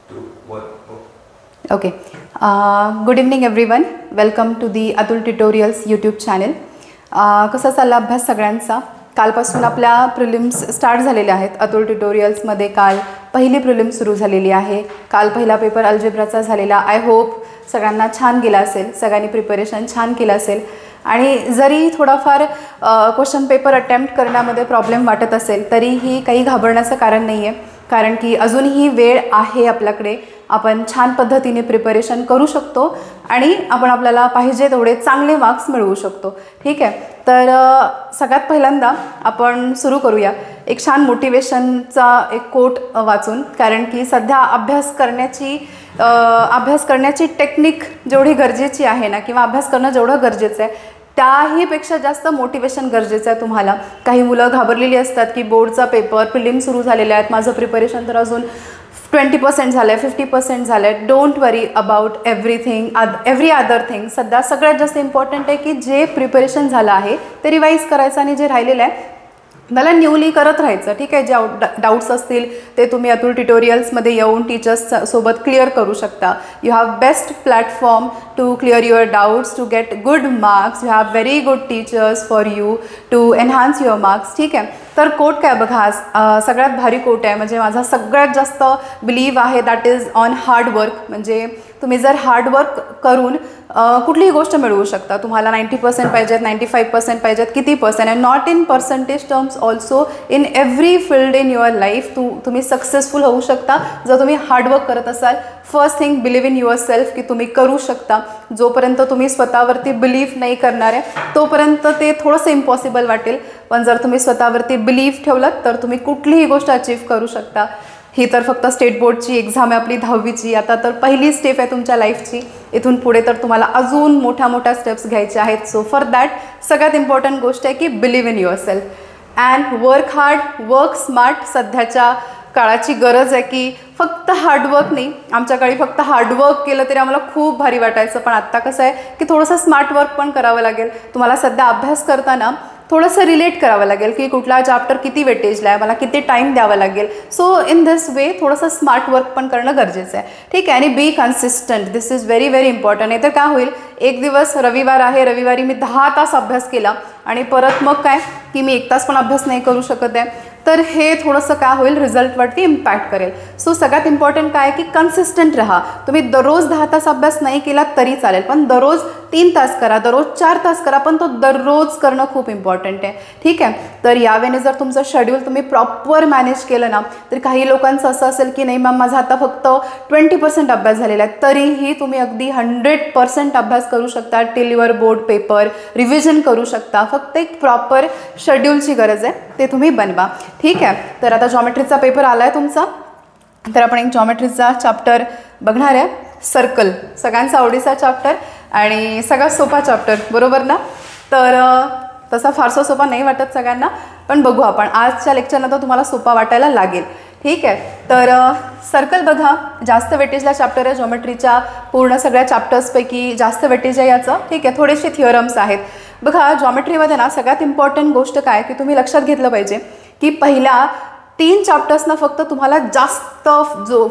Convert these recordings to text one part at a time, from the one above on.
Okay. Good evening everyone. Welcome to the Atul Tutorials YouTube channel. कसा चालला अभ्यास सगळ्यांचा? कालपासून आपल्या प्रिलिम्स स्टार्ट झालेल्या आहेत. अतुल ट्युटोरियल्समध्ये काल पहिली प्रिलिम्स सुरू झालेली आहे. काल पहिला पेपर अल्जेब्राचा झालेला. आय होप सगळ्यांना छान गेला असेल, सगळ्यांनी प्रिपरेशन छान केलं असेल. आणि जरी थोडाफार क्वेश्चन पेपर अटेम्प्ट करण्यामध्ये प्रॉब्लेम वाटत असेल तरीही काही घाबरण्याचं कारण नाही आहे, कारण की अजूनही वेळ आहे आपल्याकडे. आपण छान पद्धतीने प्रिपरेशन करू शकतो आणि आपण आपल्याला पाहिजे तेवढे चांगले मार्क्स मिळवू शकतो. ठीक आहे, तर सगळ्यात पहिल्यांदा आपण सुरू करूया एक छान मोटिवेशनचा एक कोट वाचून. कारण की सध्या अभ्यास करण्याची टेक्निक जेवढी गरजेची आहे ना, किंवा अभ्यास करणं जेवढं गरजेचं आहे त्याहीपेक्षा जास्त मोटिवेशन गरजेचं आहे तुम्हाला. काही मुलं घाबरलेली असतात की बोर्डचा पेपर प्रिलिम सुरू झालेले आहेत, माझं प्रिपरेशन तर अजून 20% झालं आहे, 50% झालं आहे. Don't worry about every other thing. सध्या सगळ्यात जास्त इम्पॉर्टंट आहे की जे प्रिपरेशन झालं आहे ते रिवाईज करायचं आणि जे राहिलेलं आहे मला न्यूली करत राहायचं. ठीक आहे, जे डाऊट्स असतील ते तुम्ही अतुल ट्युटोरियल्समध्ये येऊन टीचर्स सोबत क्लिअर करू शकता. You have best platform to clear your doubts, to get good marks. You have very good teachers for you to enhance your marks. ठीक आहे, तर कोट काय बघा, आज सगळ्यात भारी कोट आहे. म्हणजे माझा सगळ्यात जास्त बिलीव आहे दॅट इज ऑन हार्डवर्क. म्हणजे तुम्ही जर हार्डवर्क करून कुठलीही गोष्ट मिळवू शकता. तुम्हाला 90% पाहिजेत, 95% पाहिजेत, किती percent, and not in percentage terms also, in every field in your life तुम्ही सक्सेसफुल होऊ शकता जर तुम्ही हार्डवर्क करत असाल. First thing, believe in your self, की तुम्ही करू शकता. जोपर्यंत तुम्ही स्वतःवरती बिलीव नाही करणार आहे तोपर्यंत ते थोडंसं इम्पॉसिबल वाटेल, पण जर तुम्ही स्वतःवरती बिलीव ठेवलं तर तुम्ही कुठलीही गोष्ट अचीव्ह करू शकता. ही तर फक्त स्टेट बोर्डची एक्झाम आहे आपली 10वीची. आता तर पहिली स्टेप आहे तुमच्या लाईफची. इथून पुढे तर तुम्हाला अजून मोठ्या स्टेप्स घ्यायच्या आहेत. सो फॉर दॅट सगळ्यात इम्पॉर्टंट गोष्ट आहे की believe in your self and work hard, work smart. सध्याच्या काळाची गरज आहे की फक्त हार्डवर्क नाही. आमच्या काळी फक्त हार्डवर्क केलं तरी आम्हाला खूप भारी वाटायचं, पण आत्ता कसं आहे की थोडंसं स्मार्ट वर्क पण करावं लागेल. तुम्हाला सध्या अभ्यास करताना थोडंसं रिलेट करावं लागेल की कुठला चॅप्टर किती वेटेजला आहे, मला किती टाईम द्यावा लागेल. सो इन दिस वे थोडंसं स्मार्ट वर्क पण करणं गरजेचं आहे. ठीक आहे, आणि बी consistent. This is very very important. नाही तर काय होईल, एक दिवस रविवार आहे, रविवारी मी 10 तास अभ्यास केला आणि परत मग काय की मी 1 तास पण अभ्यास नाही करू शकत आहे, तर हे थोडंसं काय होईल, रिझल्टवरती इम्पॅक्ट करेल. सो सगळ्यात इम्पॉर्टंट काय की कन्सिस्टंट राहा. तुम्ही दररोज 10 तास अभ्यास नाही केला तरी चालेल, पण दररोज 3 तास करा, दररोज 4 तास करा, पण तो दररोज करणं खूप इम्पॉर्टंट आहे. ठीक आहे, तर यावेळी जर तुमचं शेड्यूल तुम्ही प्रॉपर मॅनेज केलं ना, तर काही लोकांचं असं असेल की नाही मॅम माझा आता फक्त 20% अभ्यास झालेला आहे, तरीही तुम्ही अगदी 100% अभ्यास करू शकता. Till your board paper revision करू शकता. फक्त एक प्रॉपर शेड्यूलची गरज आहे, ते तुम्ही बनवा. ठीक आहे, तर आता जॉमेट्रीचा पेपर आला आहे तुमचा, तर आपण एक जॉमेट्रीचा चॅप्टर बघणार आहे. सर्कल सगळ्यांचा आवडीचा चॅप्टर आणि सगळ्यात सोपा चॅप्टर, बरोबर ना? तर तसा फारसा सोपा नाही वाटत सगळ्यांना, पण बघू आपण. आजच्या लेक्चरनंतर तुम्हाला सोपा वाटायला लागेल. ठीक आहे, तर सर्कल बघा, जास्त वेटेजला चॅप्टर आहे. जॉमेट्रीच्या पूर्ण सगळ्या चॅप्टर्सपैकी जास्त वेटेज आहे याचं. ठीक आहे, थोडेसे थिअरम्स आहेत. बघा, जॉमेट्रीमध्ये ना सगळ्यात इम्पॉर्टंट गोष्ट काय की तुम्ही लक्षात घेतलं पाहिजे की पहिल्या 3 चॅप्टर्सना फक्त तुम्हाला जास्त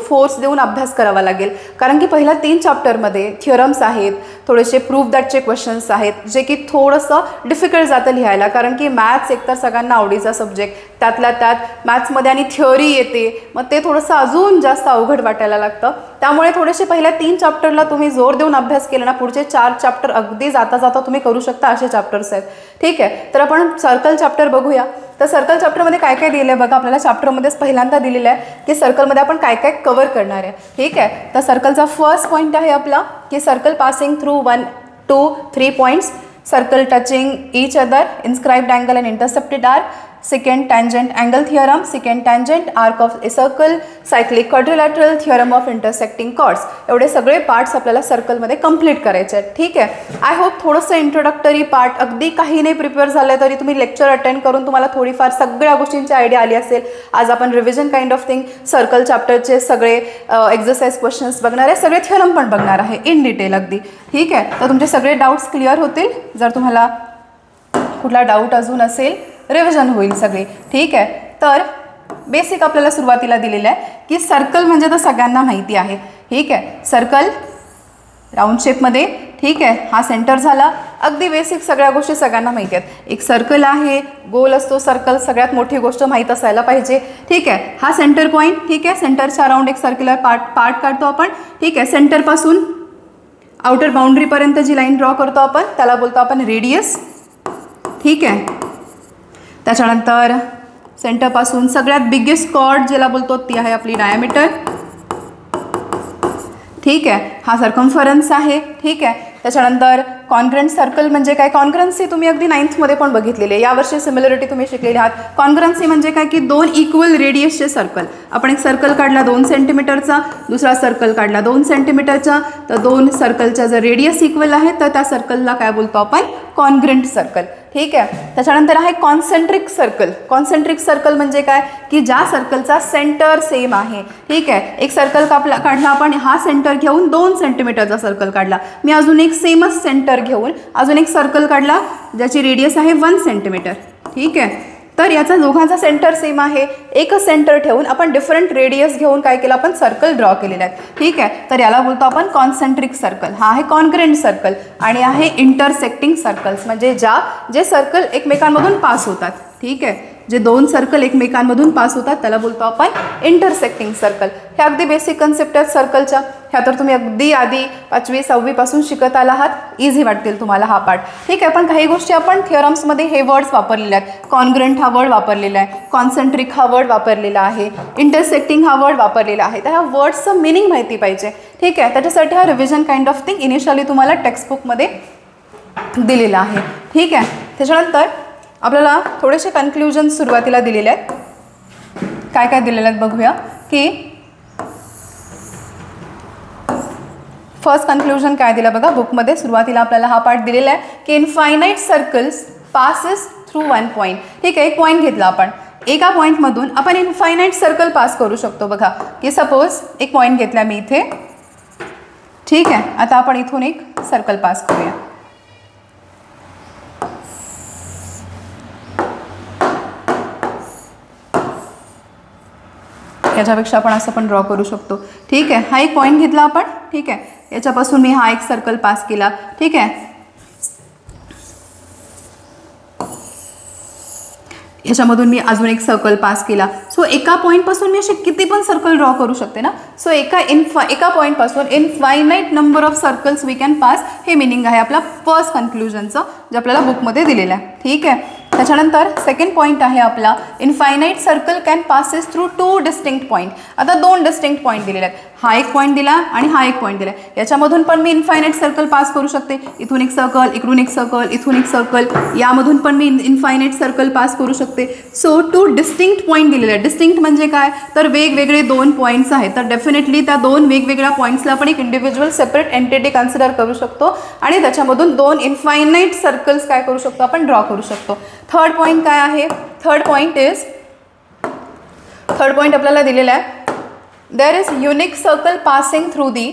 फोर्स देऊन अभ्यास करावा लागेल. कारण की पहिल्या 3 चॅप्टरमध्ये थिअरम्स आहेत, थोडेसे प्रूफ दॅटचे क्वेश्चन्स आहेत, जे की थोडंसं डिफिकल्ट जातं लिहायला. कारण की मॅथ्स एकतर सगळ्यांना आवडीचा सब्जेक्ट, त्यातल्या त्यात मॅथ्समध्ये आणि थिअरी येते, मग ते थोडंसं अजून जास्त अवघड वाटायला लागतं. त्यामुळे थोडेसे पहिल्या 3 चॅप्टरला तुम्ही जोर देऊन अभ्यास केला ना, पुढचे 4 चॅप्टर अगदी जाता तुम्ही करू शकता, असे चॅप्टर्स आहेत. ठीक आहे, तर आपण सर्कल चॅप्टर बघूया. तर सर्कल चॅप्टरमध्ये काय काय दिलं आहे बघा, आपल्याला चॅप्टरमध्येच पहिल्यांदा दिलेलं आहे की सर्कलमध्ये आपण काय काय कव्हर करणार आहे. ठीक आहे, तर सर्कलचा फर्स्ट पॉईंट आहे आपला की circle passing through 1, 2, 3 points. Circle touching each other, inscribed angle and intercepted arc. Second, tangent angle theorem. Second, tangent arc of a circle. Cyclic quadrilateral theorem of intersecting chords. एवढे सगळे parts आपल्याला सर्कलमध्ये complete करायचे आहेत. ठीक आहे, I hope थोडंसं introductory part, अगदी काही नाही प्रिपेअर झालं तरी तुम्ही लेक्चर अटेंड करून तुम्हाला थोडीफार सगळ्या गोष्टींची आयडिया आली असेल. आज आपण revision kind of thing circle चॅप्टरचे सगळे एक्झरसाइज क्वेश्चन्स बघणार आहे, सगळे थिअरम पण बघणार आहे इन डिटेल अगदी. ठीक आहे, तर तुमचे सगळे डाऊट्स क्लिअर होतील. जर तुम्हाला कुठला डाऊट अजून असेल रिव्हिजन होईल सगळे. ठीक आहे, तर बेसिक आपल्याला सुरुवातीला दिलेलं आहे की सर्कल म्हणजे तर सगळ्यांना माहिती आहे, ठीक आहे. सर्कल राऊंड शेपमध्ये, ठीक आहे. हा सेंटर झाला. अगदी बेसिक सगळ्या गोष्टी सगळ्यांना माहिती आहेत. एक सर्कल आहे, गोल असतो सर्कल, सगळ्यात मोठी गोष्ट माहीत असायला पाहिजे, ठीक आहे. हा सेंटर पॉईंट, ठीक आहे. सेंटरच्या अराउंड एक सर्क्युलर पार्ट काढतो आपण, ठीक आहे. सेंटरपासून आउटर बाउंड्रीपर्यंत जी लाईन ड्रॉ करतो आपण त्याला बोलतो आपण रेडियस, ठीक आहे. त्याच्यानंतर सेंटरपासून सगळ्यात बिगेस्ट कॉर्ड ज्याला बोलतो ती आहे आपली डायमीटर, ठीक आहे. हा सर्कम्फरन्स आहे, ठीक आहे. त्याच्यानंतर कॉन्ग्रंट सर्कल म्हणजे काय, कॉन्ग्रन्सी तुम्ही अगदी 9th मध्ये पण बघितलेली आहे, यावर्षी सिमिलरिटी तुम्ही शिकलेली आहात. कॉन्ग्रन्सी म्हणजे काय की 2 इक्वल रेडियसचे सर्कल. आपण एक सर्कल काढला 2 सेंटीमीटरचा, दुसरा सर्कल काढला 2 सेंटीमीटरचा, तर 2 सर्कलचा जर रेडियस इक्वल आहे तर त्या सर्कलला काय बोलतो आपण, कॉन्ग्रंट सर्कल, ठीक आहे. त्याच्यानंतर आहे कॉन्सेंट्रिक सर्कल. कॉन्सेंट्रिक सर्कल म्हणजे काय की ज्या सर्कलचा सेंटर सेम आहे, ठीक आहे. एक सर्कल काढला आपण, हा सेंटर घेऊन 2 सेंटीमीटरचा सर्कल काढला. मी अजून एक सेमच सेंटर घेऊन अजून एक सर्कल काढला ज्याची रेडियस आहे 1 सेंटीमीटर, ठीक आहे. तर याचा दोघांचा सेंटर सेम आहे, एकच सेंटर ठेवून आपण डिफरंट रेडियस घेऊन काय केलं आपण, सर्कल ड्रॉ केलेले आहेत, ठीक आहे. तर याला बोलतो आपण कॉन्सेंट्रिक सर्कल. हा आहे कॉन्ग्रंट सर्कल. आणि आहे इंटरसेक्टिंग सर्कल्स म्हणजे जे सर्कल एकमेकांमधून पास होतात, ठीक आहे. जे 2 सर्कल एकमेकांमधून पास होतात त्याला बोलतो आपण इंटरसेक्टिंग सर्कल. हे अगदी बेसिक कन्सेप्ट आहेत सर्कलच्या, ह्या तर तुम्ही अगदी आधी 5वी 6वी पासून शिकत आला आहात, इझी वाटतील तुम्हाला हा पार्ट, ठीक आहे. पण काही गोष्टी आपण थिअरम्समध्ये हे वर्ड्स वापरलेले आहेत. कॉन्ग्रंट हा वर्ड वापरलेला आहे, कॉन्सेंट्रिक हा वर्ड वापरलेला आहे, इंटरसेक्टिंग हा वर्ड वापरलेला आहे. तर ह्या वर्ड्सचं मिनिंग माहिती पाहिजे, ठीक आहे. त्याच्यासाठी हा revision kind of thing initially तुम्हाला टेक्स्टबुकमध्ये दिलेला आहे, ठीक आहे. त्याच्यानंतर आपल्याला थोडेसे कन्क्ल्युजन सुरुवातीला दिलेले आहेत. काय काय दिलेले आहेत बघूया. की फर्स्ट कन्क्ल्युजन काय दिलं बघा बुकमध्ये, सुरुवातीला आपल्याला हा पार्ट दिलेला आहे की infinite circles passes through 1 point, ठीक आहे. एक पॉईंट घेतला आपण, एका पॉईंटमधून आपण इनफायनाईट सर्कल पास करू शकतो. बघा की सपोज एक पॉईंट घेतला मी इथे, ठीक आहे. आता आपण इथून एक सर्कल पास करूया. याच्यापेक्षा आपण असं पण ड्रॉ करू शकतो, ठीक आहे. हा एक पॉईंट घेतला आपण, ठीक आहे. याच्यापासून मी हा एक सर्कल पास केला, ठीक आहे. याच्यामधून मी अजून एक सर्कल पास केला. सो एका पॉईंटपासून मी असे किती पण सर्कल ड्रॉ करू शकते ना. सो एका पॉईंटपासून infinite number of circles we can pass, हे मिनिंग आहे आपला फर्स्ट कन्क्ल्युजनचं जे आपल्याला बुकमध्ये दिलेलं आहे, ठीक आहे. त्याच्यानंतर सेकंड पॉईंट आहे आपला infinite circle can passes through 2 distinct point. आता 2 डिस्टिंक्ट पॉईंट दिलेले आहेत, हा एक पॉईंट दिला आणि हा एक पॉईंट दिला. याच्यामधून पण मी इनफायनाईट सर्कल पास करू शकते. इथून एक सर्कल, इकडून एक सर्कल, इथून एक सर्कल, यामधून पण मी इनफायनाईट सर्कल पास करू शकते. सो 2 डिस्टिंक्ट पॉईंट दिलेले आहेत. डिस्टिंक्ट म्हणजे काय तर वेगवेगळे 2 पॉईंट्स आहेत. तर डेफिनेटली त्या 2 वेगवेगळ्या पॉईंट्सला आपण एक इंडिव्हिज्युअल सेपरेट एंटिटी कन्सिडर करू शकतो आणि त्याच्यामधून 2 इनफायनाईट सर्कल्स काय करू शकतो आपण ड्रॉ करू शकतो. थर्ड पॉईंट काय आहे, थर्ड पॉईंट आपल्याला दिलेला आहे there is unique circle passing through the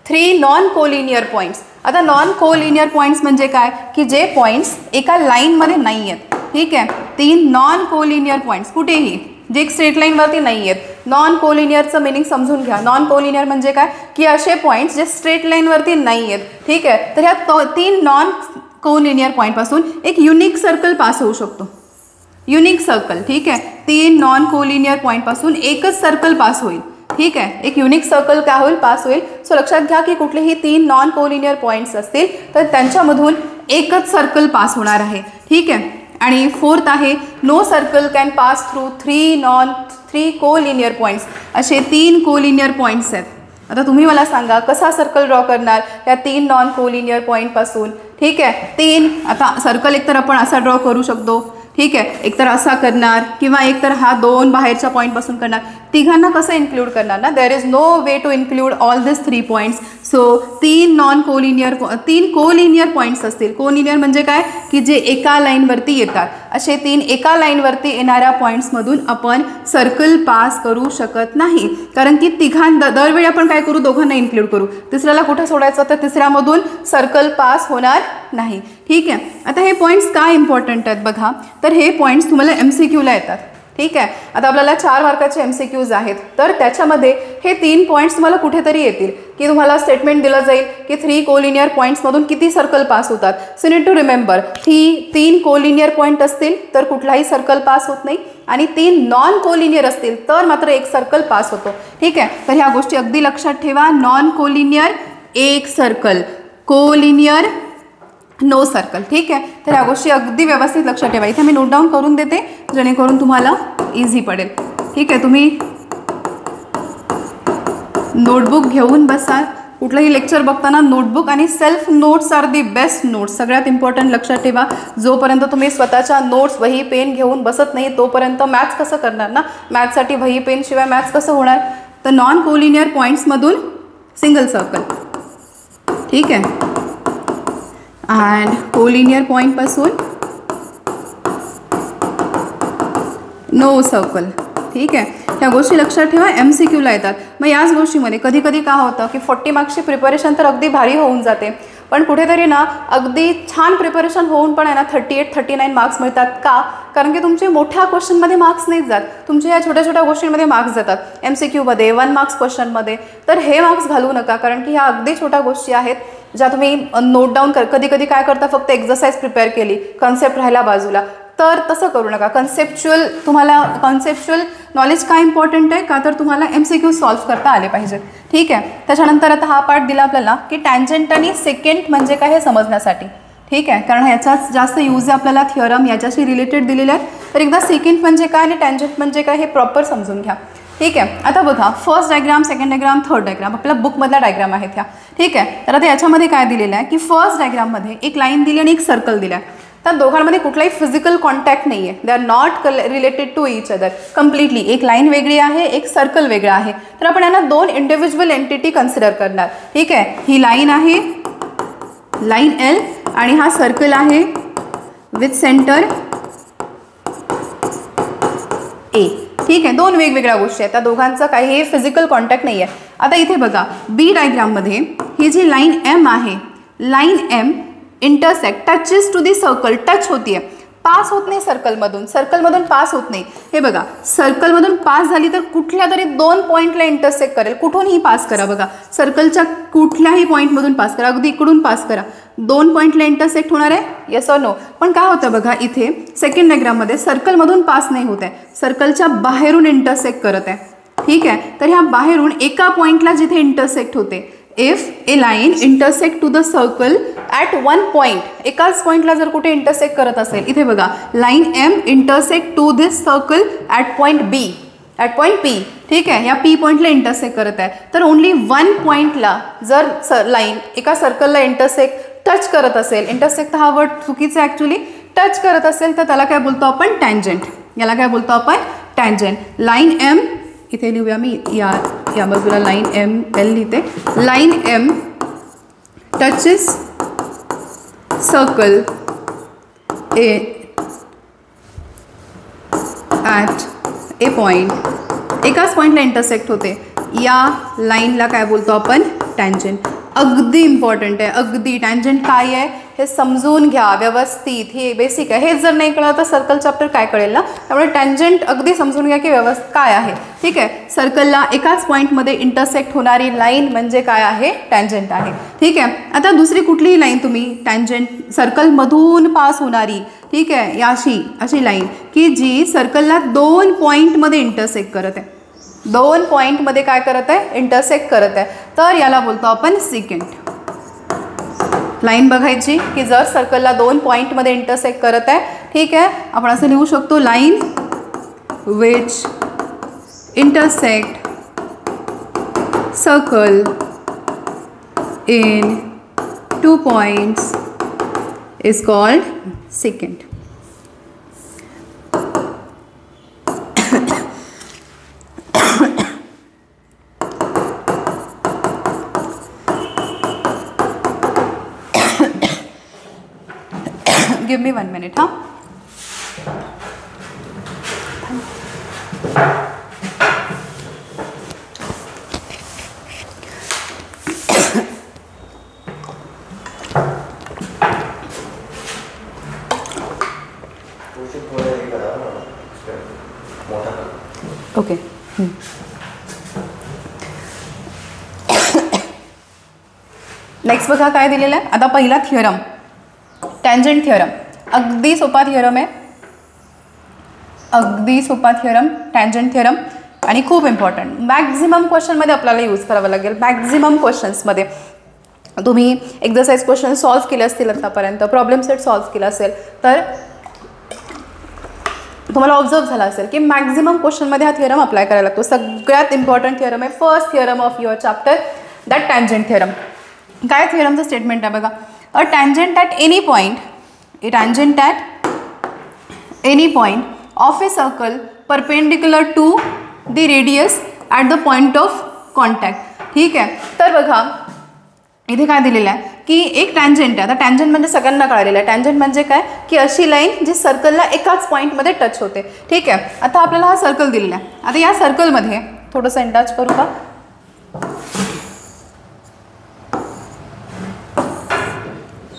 3 non collinear points. आता नॉन कोलिनियर पॉईंट्स म्हणजे काय की जे पॉईंट्स एका लाईनमध्ये नाही आहेत, ठीक आहे. 3 नॉन कोलिनियर पॉईंट्स कुठेही जे एक स्ट्रेट लाईनवरती नाही आहेत. नॉन कोलिनियरचं मिनिंग समजून घ्या. नॉन कोलिनियर म्हणजे काय की असे पॉईंट्स जे स्ट्रेट लाईनवरती नाही आहेत, ठीक आहे. तर ह्या 3 नॉन कोलिनियर पॉईंटपासून एक युनिक सर्कल पास होऊ शकतो. युनिक सर्कल, ठीक आहे. 3 नॉन कोलिनियर पॉईंटपासून एकच सर्कल पास होईल, ठीक आहे. एक युनिक सर्कल काय होईल पास होईल. सो लक्षात घ्या की कुठलेही 3 नॉन कोलिनियर पॉईंट्स असतील तर त्यांच्यामधून एकच सर्कल पास होणार आहे, ठीक आहे. आणि फोर्थ आहे no circle can pass through 3 collinear points. असे 3 कोलिनियर पॉईंट्स आहेत. आता तुम्ही मला सांगा कसा सर्कल ड्रॉ करणार या 3 नॉन कोलिनियर पॉईंटपासून, ठीक आहे. 3 आता सर्कल एकतर आपण असा ड्रॉ करू शकतो, ठीक आहे. एकतर असा करणार किंवा एकतर हा 2 बाहेरच्या पॉईंटपासून करणार. तिघांना कसं इन्क्लूड करणार ना. There is no way to include all this 3 points. So 3 collinear points असतील. कोलिनियर म्हणजे काय की जे एका लाईनवरती येतात. असे 3 एका लाईनवरती येणाऱ्या पॉईंट्समधून आपण सर्कल पास करू शकत नाही, कारण की दरवेळी आपण काय करू दोघांना इन्क्लूड करू. तिसऱ्याला कुठं सोडायचं तर तिसऱ्यामधून सर्कल पास होणार नाही, ठीक आहे. आता हे पॉईंट्स काय इम्पॉर्टंट आहेत बघा. तर हे पॉईंट्स तुम्हाला MCQला येतात, ठीक आहे. आता आपल्याला 4 मार्काचे MCQs आहेत, तर त्याच्यामध्ये हे 3 पॉईंट्स तुम्हाला कुठेतरी येतील की तुम्हाला स्टेटमेंट दिलं जाईल की 3 कोलिनियर पॉईंट्समधून किती सर्कल पास होतात. So need to remember, 3 collinear point असतील तर कुठलाही सर्कल पास होत नाही आणि 3 नॉन कोलिनियर असतील तर मात्र एक सर्कल पास होतो. ठीक आहे. तर ह्या गोष्टी अगदी लक्षात ठेवा. नॉन कोलिनियर एक सर्कल, कोलिनियर नो सर्कल. ठीक आहे. तर ह्या गोष्टी अगदी व्यवस्थित लक्षात ठेवा. इथे मी नोट डाऊन करून देते जेणेकरून तुम्हाला इझी पडेल. ठीक आहे. तुम्ही नोटबुक घेऊन बसा. कुठलंही लेक्चर बघताना नोटबुक आणि self notes are the best notes. सगळ्यात इम्पॉर्टंट लक्षात ठेवा, जोपर्यंत तुम्ही स्वतःच्या नोट्स वही पेन घेऊन बसत नाही तोपर्यंत मॅथ्स कसं करणार ना. मॅथ्ससाठी वही पेन शिवाय मॅथ्स कसं होणार. तर नॉन कोलिनियर पॉईंट्समधून सिंगल सर्कल. ठीक आहे. अँड कोलिनियर पॉईंटपासून नो सर्कल. ठीक आहे. ह्या गोष्टी लक्षात ठेवा, MCQला येतात. मग याच गोष्टीमध्ये कधी कधी काय होतं की 40 मार्क्सची प्रिपरेशन तर अगदी भारी होऊन जाते, पण कुठेतरी ना अगदी छान प्रिपरेशन होऊन पण आहे ना 38-39 मार्क्स मिळतात. का? कारण की तुमचे मोठ्या क्वेश्चनमध्ये मार्क्स नाही जात, तुमच्या या छोट्या छोट्या गोष्टींमध्ये मार्क्स जातात. MCQमध्ये 1 मार्क्स क्वेश्चनमध्ये. तर हे मार्क्स घालवू नका, कारण की ह्या अगदी छोट्या गोष्टी आहेत ज्या तुम्ही नोट डाऊन कधी कधी काय करता, फक्त एक्झरसाइज प्रिपेअर केली, कन्सेप्ट राहिला बाजूला. तर तसं करू नका. कन्सेप्च्युअल नॉलेज का इम्पॉर्टंट आहे का, तर तुम्हाला MCQ सॉल्व्ह करता आले पाहिजेत. ठीक आहे. त्याच्यानंतर आता हा पार्ट दिला आपल्याला की टँजंट आणि सेकंड म्हणजे काय हे समजण्यासाठी. ठीक आहे. कारण ह्याचाच जास्त यूज आहे आपल्याला, थिअरम याच्याशी रिलेटेड दिलेले आहेत. तर एकदा सेकंड म्हणजे काय आणि टँजंट म्हणजे काय हे प्रॉपर समजून घ्या. ठीक आहे. आता बघा, first diagram, second diagram, third diagram आपल्या बुकमधला डायग्राम आहेत ह्या. ठीक आहे. तर आता याच्यामध्ये काय दिलेलं आहे की फर्स्ट डायग्राममध्ये एक लाईन दिली आणि एक सर्कल दिला आहे. तर दोघांमध्ये कुठलाही फिजिकल कॉन्टॅक्ट नाही आहे. They are not related to each other completely. एक लाईन वेगळी आहे, एक सर्कल वेगळं आहे. तर आपण यांना 2 इंडिव्हिज्युअल एंटिटी कन्सिडर करणार. ठीक आहे. ही लाईन आहे, लाईन L, आणि हा सर्कल आहे विथ सेंटर A. ठीक आहे. 2 वेगवेगळ्या गोष्टी आहेत, त्या दोघांचं काही फिजिकल कॉन्टॅक्ट नाही आहे. आता इथे बघा, बी डायग्राममध्ये ही जी लाईन M आहे, line M intersect touches to the circle, touch होतीये, पास होत नाही सर्कलमधून पास होत नाही. हे बघा, सर्कलमधून पास झाली तर कुठल्या तरी 2 पॉईंटला इंटरसेक्ट करेल. कुठूनही पास करा. बघा, सर्कलच्या कुठल्याही पॉईंटमधून पास करा, अगदी इकडून पास करा, 2 पॉईंटला इंटरसेक्ट होणार आहे. Yes or no. पण काय होतं बघा, इथे सेकंड डायग्राममध्ये सर्कलमधून पास नाही होत आहे, सर्कलच्या बाहेरून इंटरसेक्ट करत आहे. ठीक आहे. तर ह्या बाहेरून एका पॉईंटला जिथे इंटरसेक्ट होते, if a line intersect to the circle at 1 point, एकाच पॉईंटला जर कुठे इंटरसेक्ट करत असेल, इथे बघा line M intersect to this circle at point B, at point P. ठीक आहे. या P पॉईंटला इंटरसेक्ट करत आहे. तर ओनली 1 पॉईंटला जर लाईन एका सर्कलला इंटरसेक्ट टच करत असेल, इंटरसेक्ट हा वर्ड चुकीचा आहे ॲक्च्युली, टच करत असेल तर त्याला काय बोलतो आपण, टँजंट. याला काय बोलतो आपण, टँजंट. लाईन M इथे लिहूया मी, या बाजूला लाईन ML लिहिते. Line M touches circle at a point, एकाच पॉईंटला इंटरसेक्ट होते, या लाईनला काय बोलतो आपण, टँजंट. अगदी इम्पॉर्टंट आहे, अगदी. टँजंट काय आहे हे समजून घ्या व्यवस्थित, हे बेसिक आहे. हेच जर नाही कळलं तर सर्कल चॅप्टर काय कळेल ना. त्यामुळे टँजंट अगदी समजून घ्या की व्यवस्थित काय आहे. ठीक आहे. सर्कलला एकाच पॉईंटमध्ये इंटरसेक्ट होणारी लाईन म्हणजे काय आहे, टँजंट आहे. ठीक आहे. आता दुसरी कुठलीही लाईन तुम्ही टँजंट सर्कलमधून पास होणारी, ठीक आहे, अशी लाईन की जी सर्कलला 2 पॉईंटमध्ये इंटरसेक्ट करत आहे, 2 पॉईंटमध्ये काय करत आहे, इंटरसेक्ट करत आहे, तर याला बोलतो आपण सेकंड. लाईन बघायची की जर सर्कलला 2 पॉईंटमध्ये इंटरसेक्ट करत आहे. ठीक आहे. आपण असं लिहू शकतो, line which intersect circle in 2 points is called second. Give me 1 minute, huh? Okay. Next बघा काय दिलेलं आहे. आता पहिला थिअरम, टँजंट थिअरम. अगदी सोपा थिअरम आहे, अगदी सोपा थिअरम, टँजंट थिअरम. आणि खूप इम्पॉर्टंट, मॅक्झिमम क्वेश्चनमध्ये आपल्याला यूज करावं लागेल. मॅक्झिमम क्वेश्चन्समध्ये तुम्ही एक्झरसाइज क्वेश्चन सॉल्व्ह केले असतील आतापर्यंत, प्रॉब्लेम सेट सॉल्व्ह केला असेल तर तुम्हाला ऑब्झर्व झाला असेल की मॅक्झिमम क्वेश्चनमध्ये हा थिअरम अप्लाय करायला लागतो. सगळ्यात इम्पॉर्टंट थिअरम आहे, first theorem of your chapter, that tangent theorem. काय थिअरमचं स्टेटमेंट आहे बघा. A tangent at any point, a tangent at any point of a circle perpendicular to the radius at the point of contact. ठीक आहे. तर बघा इथे काय दिलेलं आहे की एक टँजंट आहे. आता टँजंट म्हणजे सगळ्यांना कळलेलं आहे. टँजंट म्हणजे काय की अशी लाईन जी सर्कलला एकाच पॉईंटमध्ये टच होते. ठीक आहे. आता आपल्याला हा सर्कल दिलेला आहे. आता या सर्कलमध्ये थोडंसं अटॅच करू का.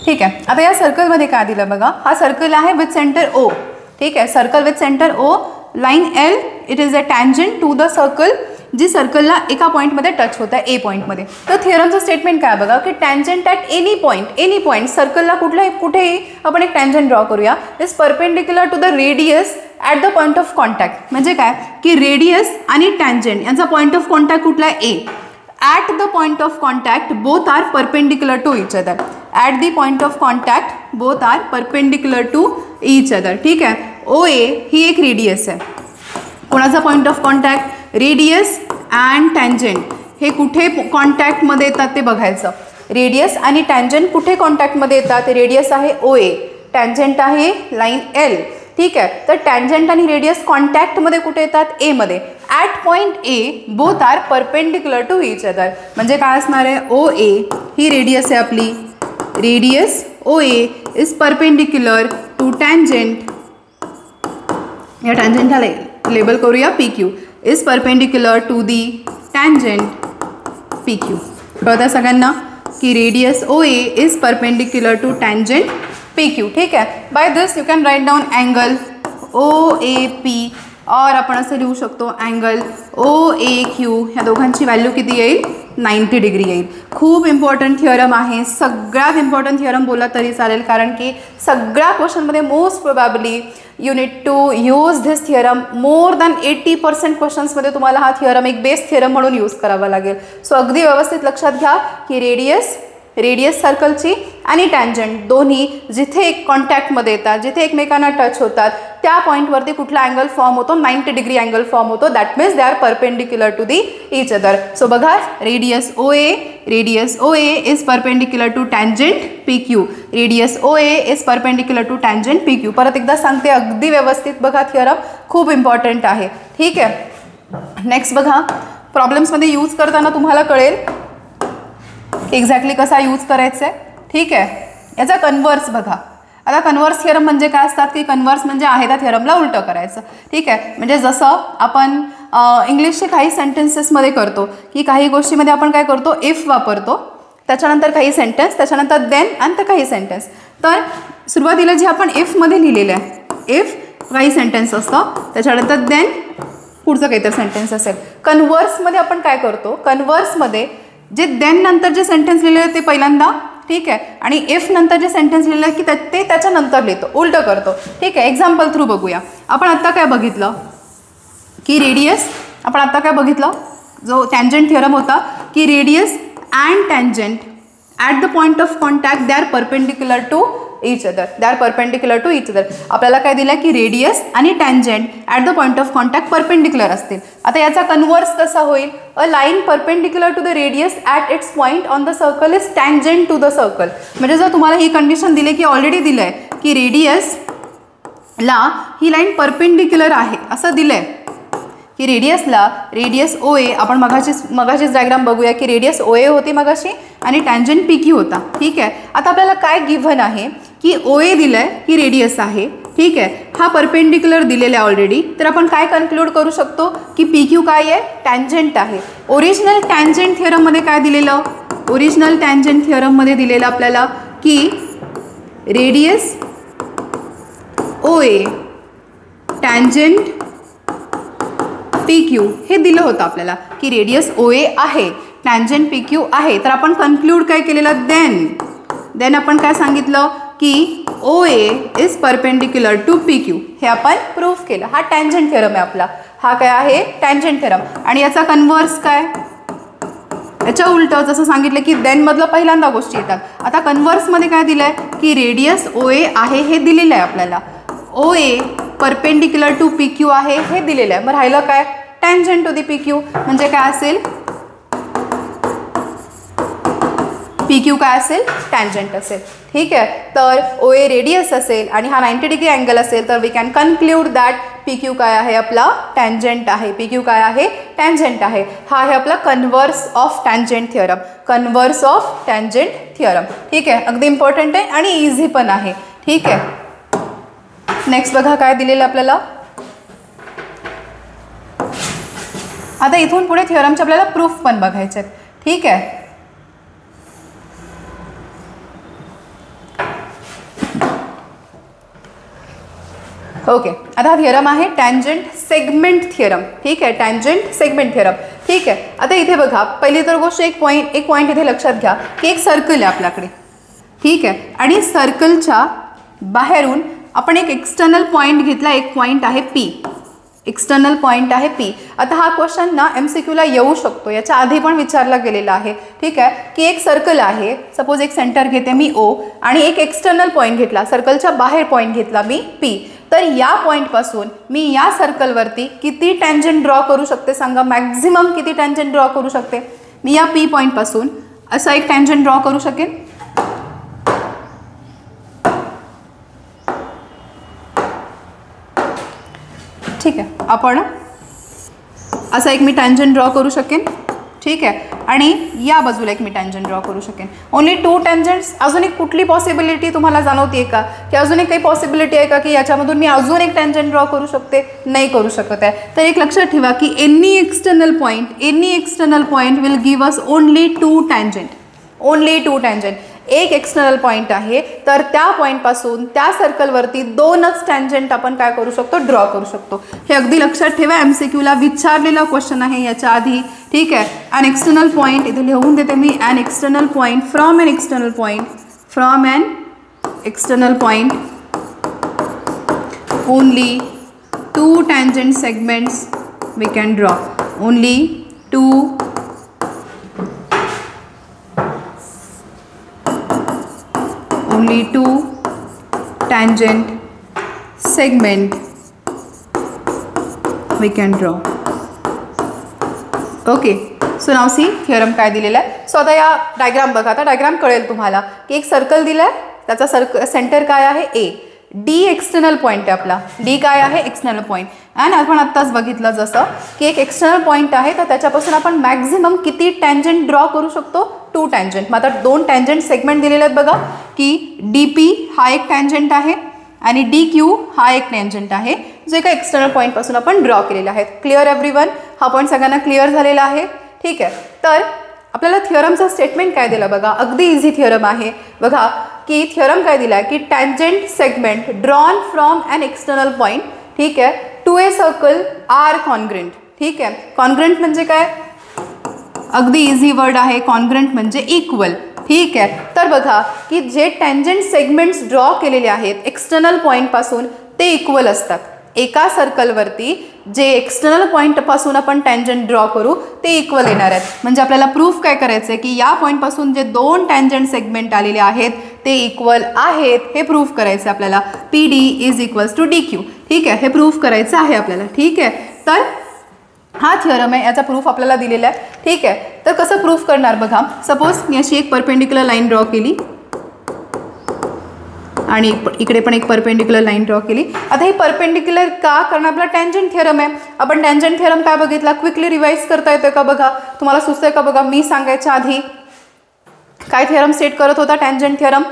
ठीक आहे. आता या सर्कलमध्ये काय दिलं बघा. हा सर्कल आहे विथ सेंटर ओ. ठीक आहे. Circle with centre O, line L, it is a tangent to the circle G सर्कलला एका पॉईंटमध्ये टच होत आहे, ए पॉईंटमध्ये. तर थिअरमचं स्टेटमेंट काय बघा की tangent at any point, any point सर्कलला कुठेही आपण एक टँजंट ड्रॉ करूया, is perpendicular to the radius at the point of contact. म्हणजे काय की रेडियस आणि टँजंट यांचा पॉईंट ऑफ कॉन्टॅक्ट कुठला आहे, A. At the point of contact both are perpendicular to each other. At the point of contact both are perpendicular to each other. ठीक आहे. O A ही एक रेडियस आहे. कोणाचा point of contact, radius and tangent हे कुठे कॉन्टॅक्टमध्ये येतात ते बघायचं. रेडियस आणि टँजंट कुठे कॉन्टॅक्टमध्ये येतात. रेडियस आहे ओ ए, टँजंट आहे लाईन एल. ठीक आहे. तर टँजंट आणि रेडियस कॉन्टॅक्टमध्ये कुठे येतात, एमध्ये. At point A both are perpendicular to each other. म्हणजे काय असणार आहे, ओ ए ही रेडियस आहे आपली, radius O A is perpendicular to tangent. या टँजंटला लेबल करूया P Q, is perpendicular to the tangent P Q. कळतं सगळ्यांना की radius O A is perpendicular to tangent P Q. ठीक आहे. By this you can write down angle O A P, और आपण असं लिहू शकतो अँगल ओ ए क्यू. ह्या दोघांची व्हॅल्यू किती येईल, 90 डिग्री येईल. खूप इम्पॉर्टंट थिअरम आहे, सगळ्यात इम्पॉर्टंट थिअरम बोलला तरी चालेल, कारण की सगळ्या क्वेश्चनमध्ये most probably you need to use this theorem. More than 80% क्वेश्चन्समध्ये तुम्हाला हा थिअरम एक बेस थिअरम म्हणून यूज करावा लागेल. सो अगदी व्यवस्थित लक्षात घ्या की रेडियस सर्कलची आणि टँजंट दोन्ही जिथे एक कॉन्टॅक्टमध्ये येतात, जिथे एकमेकांना टच होतात, त्या पॉईंटवरती कुठला अँगल फॉर्म होतो, 90 डिग्री अँगल फॉर्म होतो. That means they are perpendicular to the each other. So बघा, radius O A is perpendicular to tangent P Q. Radius O A is perpendicular to tangent P Q. परत एकदा सांगते, अगदी व्यवस्थित बघा, theorem खूप important आहे. ठीक आहे. नेक्स्ट बघा, प्रॉब्लेम्समध्ये यूज करताना तुम्हाला कळेल एक्झॅक्टली कसा यूज करायचा आहे. ठीक आहे. याचा कन्व्हर्स बघा. आता कन्व्हर्स थिअरम म्हणजे काय असतात की कन्व्हर्स म्हणजे आहे त्या थिअरमला उलटं करायचं. ठीक आहे. म्हणजे जसं आपण इंग्लिशचे काही सेंटेन्सेसमध्ये करतो की काही गोष्टीमध्ये आपण काय करतो, इफ वापरतो, त्याच्यानंतर काही सेंटेन्स, त्याच्यानंतर देन, आणि काही सेंटेन्स. तर सुरुवातीला जे आपण इफमध्ये लिहिलेलं आहे, इफ काही सेंटेन्स असतं, त्याच्यानंतर देन पुढचं काहीतरी सेंटेन्स असेल. कन्व्हर्समध्ये आपण काय करतो, कन्व्हर्समध्ये जे देन नंतर जे सेंटेन्स लिहिलेलं आहे ते पहिल्यांदा, ठीक आहे, आणि इफ नंतर जे सेंटेन्स लिहिलं आहे की ते त्याच्यानंतर लिहितो, उलटं करतो. ठीक आहे. एक्झाम्पल थ्रू बघूया. आपण आत्ता काय बघितलं की रेडियस, आपण आत्ता काय बघितलं, जो टँजंट थिअरम होता की radius and tangent at the point of contact they are perpendicular to each other. They are perpendicular to each other. आपल्याला काय दिलं की रेडियस आणि tangent at the point of contact perpendicular असतील. आता याचा कन्व्हर्स कसा होईल, a line perpendicular to the radius at its point on the circle is tangent to the circle. म्हणजे जर तुम्हाला ही कंडिशन दिली की ऑलरेडी दिलं आहे की रेडियसला ही लाईन परपेंडिक्युलर आहे असं दिलं आहे की रेडियस ओ ए, आपण मगाशीच डायग्राम बघूया की रेडियस ओ ए होती मगाशी आणि टँजंट पी क्यू होता. ठीक आहे. आता आपल्याला काय गिव्हन आहे की ओ ए दिलं आहे की रेडियस आहे. ठीक आहे. हा परपेंडिक्युलर दिलेला आहे ऑलरेडी. तर आपण काय कन्क्लूड करू शकतो की पी क्यू काय आहे, टँजंट आहे. ओरिजिनल टँजंट थिअरममध्ये काय दिलेलं, ओरिजिनल टँजंट थिअरममध्ये दिलेलं आपल्याला की रेडियस ओ ए टँजंट पी क्यू हे दिलं होतं आपल्याला की रेडियस ओ ए आहे, टँजंट पी क्यू आहे. तर आपण कन्क्लूड काय केलेलं, देन आपण काय सांगितलं की O A is perpendicular to P Q. हे आपण प्रूफ केलं. हा टँजंट थिअरम आहे आपला. हा काय आहे, टँजंट थिअरम. आणि याचा कन्व्हर्स काय, याच्या उलटं जसं सांगितलं की देनमधलं पहिल्यांदा गोष्टी येतात. आता कन्व्हर्समध्ये काय दिलं आहे की रेडियस ओ ए आहे हे दिलेलं आहे आपल्याला, O A perpendicular to P Q आहे हे दिलेलं आहे. मग राहिलं काय, tangent to the P Q म्हणजे काय असेल, पी क्यू काय असेल, टँजंट असेल. ठीक आहे. तर ओ ए रेडियस असेल आणि हा 90 डिग्री अँगल असेल तर we can conclude that P Q काय आहे आपला, टँजंट आहे. पी क्यू काय आहे, टँजंट आहे. हा आहे आपला converse of tangent theorem, converse of tangent theorem. ठीक आहे. अगदी इम्पॉर्टंट आहे आणि इझी पण आहे. ठीक आहे. नेक्स्ट बघा काय दिलेलं आपल्याला. आता इथून पुढे थिअरमचे आपल्याला प्रूफ पण बघायचे आहेत. ठीक आहे. ओके. आता हा थिअरम आहे टँजंट सेगमेंट थिअरम. ठीक आहे, टँजंट सेगमेंट थिअरम. ठीक आहे. आता इथे बघा पहिली तर गोष्ट एक पॉईंट इथे लक्षात घ्या की एक सर्कल आहे आपल्याकडे. ठीक आहे. आणि सर्कलच्या बाहेरून आपण एक एक्सटर्नल पॉईंट घेतला, एक पॉईंट आहे पी, एक्सटर्नल पॉईंट आहे पी. आता हा क्वेश्चन ना MCQला येऊ शकतो, याच्या आधी पण विचारला गेलेला आहे. ठीक आहे. की एक सर्कल आहे, सपोज एक सेंटर घेते मी ओ आणि एक एक्सटर्नल पॉईंट घेतला, सर्कलच्या बाहेर पॉईंट घेतला मी पी. तर या पॉईंटपासून मी या सर्कलवरती किती टँजंट ड्रॉ करू शकते सांगा, मॅक्झिमम किती टँजंट ड्रॉ करू शकते मी या पी पॉईंटपासून, असा एक टँजंट ड्रॉ करू शकेन. ठीक आहे. आपण असा एक मी टँजंट ड्रॉ करू शकेन. ठीक आहे. आणि या बाजूला एक मी टँजंट ड्रॉ करू शकेन. ओनली 2 टँजंट्स. अजून एक कुठली पॉसिबिलिटी तुम्हाला जाणवते का, की अजून एक काही पॉसिबिलिटी आहे का की याच्यामधून मी अजून एक टँजंट ड्रॉ करू शकते, नाही करू शकत आहे. तर एक लक्षात ठेवा की any external point will give us only 2 tangent, only 2 tangent. एक एक्सटर्नल पॉईंट आहे तर त्या पॉईंटपासून त्या सर्कलवरती 2च टँजंट आपण काय करू शकतो, ड्रॉ करू शकतो. हे अगदी लक्षात ठेवा, MCQला विचारलेला क्वेश्चन आहे याच्या आधी. ठीक आहे. ॲन एक्सटर्नल पॉईंट इथे लिहून देते मी, an external point from an external point only 2 tangent segments we can draw, only 2 tangent segment we can draw. Okay. So now see theorem काय दिलेला आहे. सो आता या डायग्राम बघा, आता डायग्राम कळेल तुम्हाला की एक सर्कल दिला आहे, त्याचा सेंटर काय आहे ए, डी एक्सटर्नल पॉईंट आहे आपला, डी काय आहे, एक्सटर्नल पॉईंट. आणि आपण आत्ताच बघितलं जसं की एक एक्सटर्नल पॉईंट आहे तर त्याच्यापासून आपण मॅक्झिमम किती टँजंट ड्रॉ करू शकतो, 2 टँजंट. मग आता 2 टँजंट सेगमेंट दिलेले आहेत बघा की डी पी हा एक टँजंट आहे आणि डी क्यू हा एक टँजंट आहे, जो एका एक्सटर्नल पॉईंटपासून आपण ड्रॉ केलेला आहे. क्लिअर एव्हरीवन, हा पॉईंट सगळ्यांना क्लिअर झालेला आहे. ठीक आहे. तर आपल्याला थिअरमचं स्टेटमेंट काय दिलं बघा, अगदी इझी थिअरम आहे. बघा की थिअरम काय दिला आहे की tangent segment drawn from an external point, ठीक आहे, to a circle are congruent. ठीक आहे. कॉन्ग्रंट म्हणजे काय, अगदी इझी वर्ड आहे, कॉन्ग्रंट म्हणजे इक्वल. ठीक आहे. तर बघा की जे टँजंट सेगमेंट्स ड्रॉ केलेले आहेत एक्सटर्नल पॉईंटपासून ते इक्वल असतात. एका सर्कलवरती जे एक्सटर्नल पॉईंटपासून आपण टँजंट ड्रॉ करू ते इक्वल येणार आहेत. म्हणजे आपल्याला प्रूफ काय करायचं आहे की या पॉईंटपासून जे 2 टँजंट सेगमेंट आलेले आहेत ते इक्वल आहेत, हे प्रूफ करायचं आहे आपल्याला. P D is equals to D Q. ठीक आहे. हे प्रूफ करायचं आहे आपल्याला. ठीक आहे. तर हा थिअरम आहे, याचा प्रूफ आपल्याला दिलेला आहे. ठीक आहे. तर कसं प्रूफ करणार बघा, सपोज मी अशी एक परपेंडिक्युलर लाईन ड्रॉ केली आणि इकडे पण एक परपेंडिक्युलर लाईन ड्रॉ केली. आता ही परपेंडिक्युलर का, कारण आपला टँजंट थिअरम आहे. आपण टँजंट थिअरम काय बघितला, क्विकली रिवाइज करता येतं का बघा, तुम्हाला सुचतंय का बघा. मी सांगायच्या आधी काय थिअरम स्टेट करत होता, टँजंट थिअरम.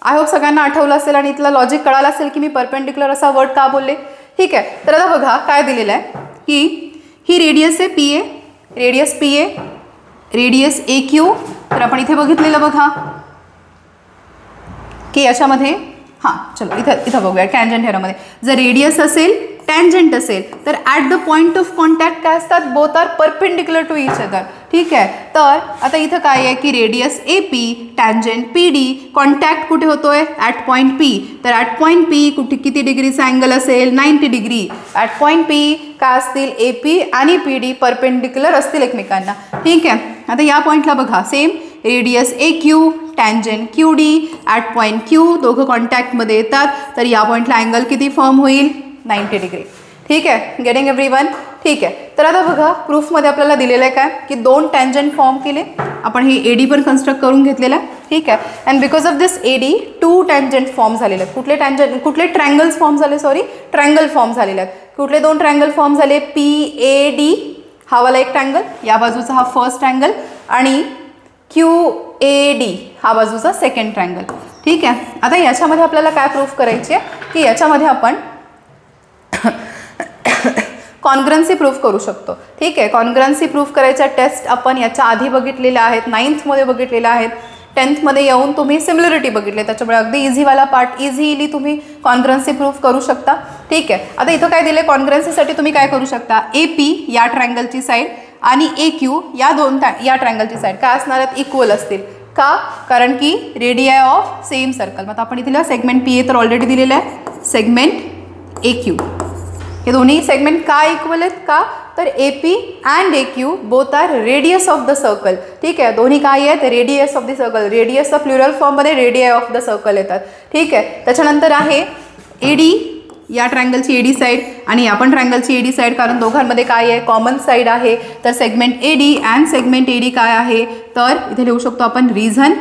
आय होप सगळ्यांना आठवलं असेल आणि इथलं लॉजिक कळालं असेल की मी परपेंडिक्युलर असा वर्ड का बोलले. ठीक आहे. तर आता बघा काय दिलेलं आहे की ही रेडियस आहे P A, radius P A, radius A Q. तर आपण इथे बघितलेलं बघा की याच्यामध्ये, हां चलो इथं बघूया टँजंट थिअरममध्ये जर रेडियस असेल टँजंट असेल तर at the point of contact काय असतात, both are perpendicular to each other. ठीक आहे, तर आता इथं काय आहे की radius AP, tangent PD, contact कुठे होतोय, ॲट पॉईंट P. तर ॲट पॉईंट P कुठे किती डिग्रीचा अँगल असेल, 90 डिग्री. ॲट पॉईंट P काय असतील, AP आणि PD परपेंडिक्युलर असतील एकमेकांना. ठीक आहे, आता या पॉईंटला बघा same radius AQ, tangent QD, at point Q दोघं कॉन्टॅक्टमध्ये येतात. तर या पॉईंटला अँगल किती फॉर्म होईल, 90 डिग्री. ठीक आहे, गेटिंग एव्हरीवन. ठीक आहे, तर आता बघा प्रूफमध्ये आपल्याला दिलेलं आहे काय की 2 टँजंट फॉर्म केले आपण, हे AD पण कन्स्ट्रक्ट करून घेतलेलं आहे. ठीक आहे, and because of this AD 2 tangent form झालेले आहेत. कुठले ट्रँगल्स फॉर्म झाले, ट्रँगल फॉर्म झालेले आहेत. कुठले 2 ट्रँगल फॉर्म झाले, PAD हा वाला एक ट्रँगल, या बाजूचा हा फर्स्ट ट्रँगल, आणि QAD हा बाजूचा सेकंड ट्रँगल. ठीक आहे, आता याच्यामध्ये आपल्याला काय प्रूफ करायची आहे की याच्यामध्ये आपण कॉन्ग्रन्सी प्रूफ करू शकतो. ठीक आहे, कॉन्ग्रन्सी प्रूफ करायच्या टेस्ट आपण याच्या आधी बघितलेल्या आहेत, 9thमध्ये बघितलेल्या आहेत, 10thमध्ये येऊन तुम्ही सिमिलरिटी बघितले, त्याच्यामुळे अगदी इझीवाला पार्ट इझिली तुम्ही कॉन्ग्रन्सी प्रूफ करू शकता. ठीक आहे, आता इथं काय दिले, कॉन्ग्रन्सीसाठी तुम्ही काय करू शकता, AP या ट्रँगलची साईड आणि AQ या ट्रँगलची साईड काय असणार आहेत, इक्वल असतील. का, कारण की रेडियाय ऑफ सेम सर्कल. मग आपण इथे सेगमेंट PA तर ऑलरेडी दिलेलं आहे, सेगमेंट AQ, हे दोन्ही सेगमेंट का इक्वल आहेत, का तर AP and AQ both are radius of the circle. ठीक आहे, दोन्ही काय आहेत, रेडियस ऑफ द सर्कल. रेडियसचा प्लुरल फॉर्ममध्ये रेडियाय ऑफ द सर्कल येतात. ठीक आहे, त्याच्यानंतर आहे AD या ट्रँगलची AD साईड आणि या पण ट्रँगलची AD साईड, कारण दोघांमध्ये काय आहे, कॉमन साईड आहे. तर segment AD and segment AD काय आहे, तर इथे लिहू शकतो आपण रिझन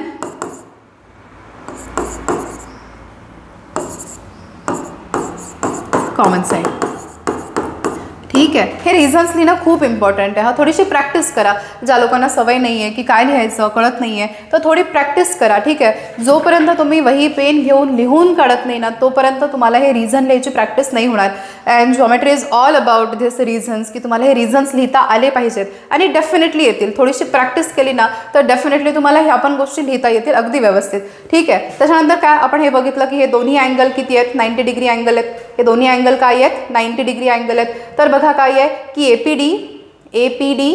कॉमन साईड. ठीक आहे, हे रिझन्स लिहिणं खूप इम्पॉर्टंट आहे. हा थोडीशी प्रॅक्टिस करा. ज्या लोकांना सवय नाही आहे की काय लिहायचं कळत नाही आहे, तर थोडी प्रॅक्टिस करा. ठीक आहे, जोपर्यंत तुम्ही वही पेन घेऊन लिहून काढत नाही ना तोपर्यंत तुम्हाला हे रिझन लिहायची प्रॅक्टिस नाही होणार. And geometry is all about this reasons, की तुम्हाला हे रिझन्स लिहिता आले पाहिजेत आणि डेफिनेटली येतील. थोडीशी प्रॅक्टिस केली ना तर डेफिनेटली तुम्हाला ह्या पण गोष्टी लिहिता येतील अगदी व्यवस्थित. ठीक आहे, त्याच्यानंतर काय आपण हे बघितलं की हे दोन्ही अँगल किती आहेत, 90 डिग्री अँगल आहेत. हे दोन्ही अँगल काय आहेत, 90 डिग्री अँगल आहेत. तर बघा काय आहे की APD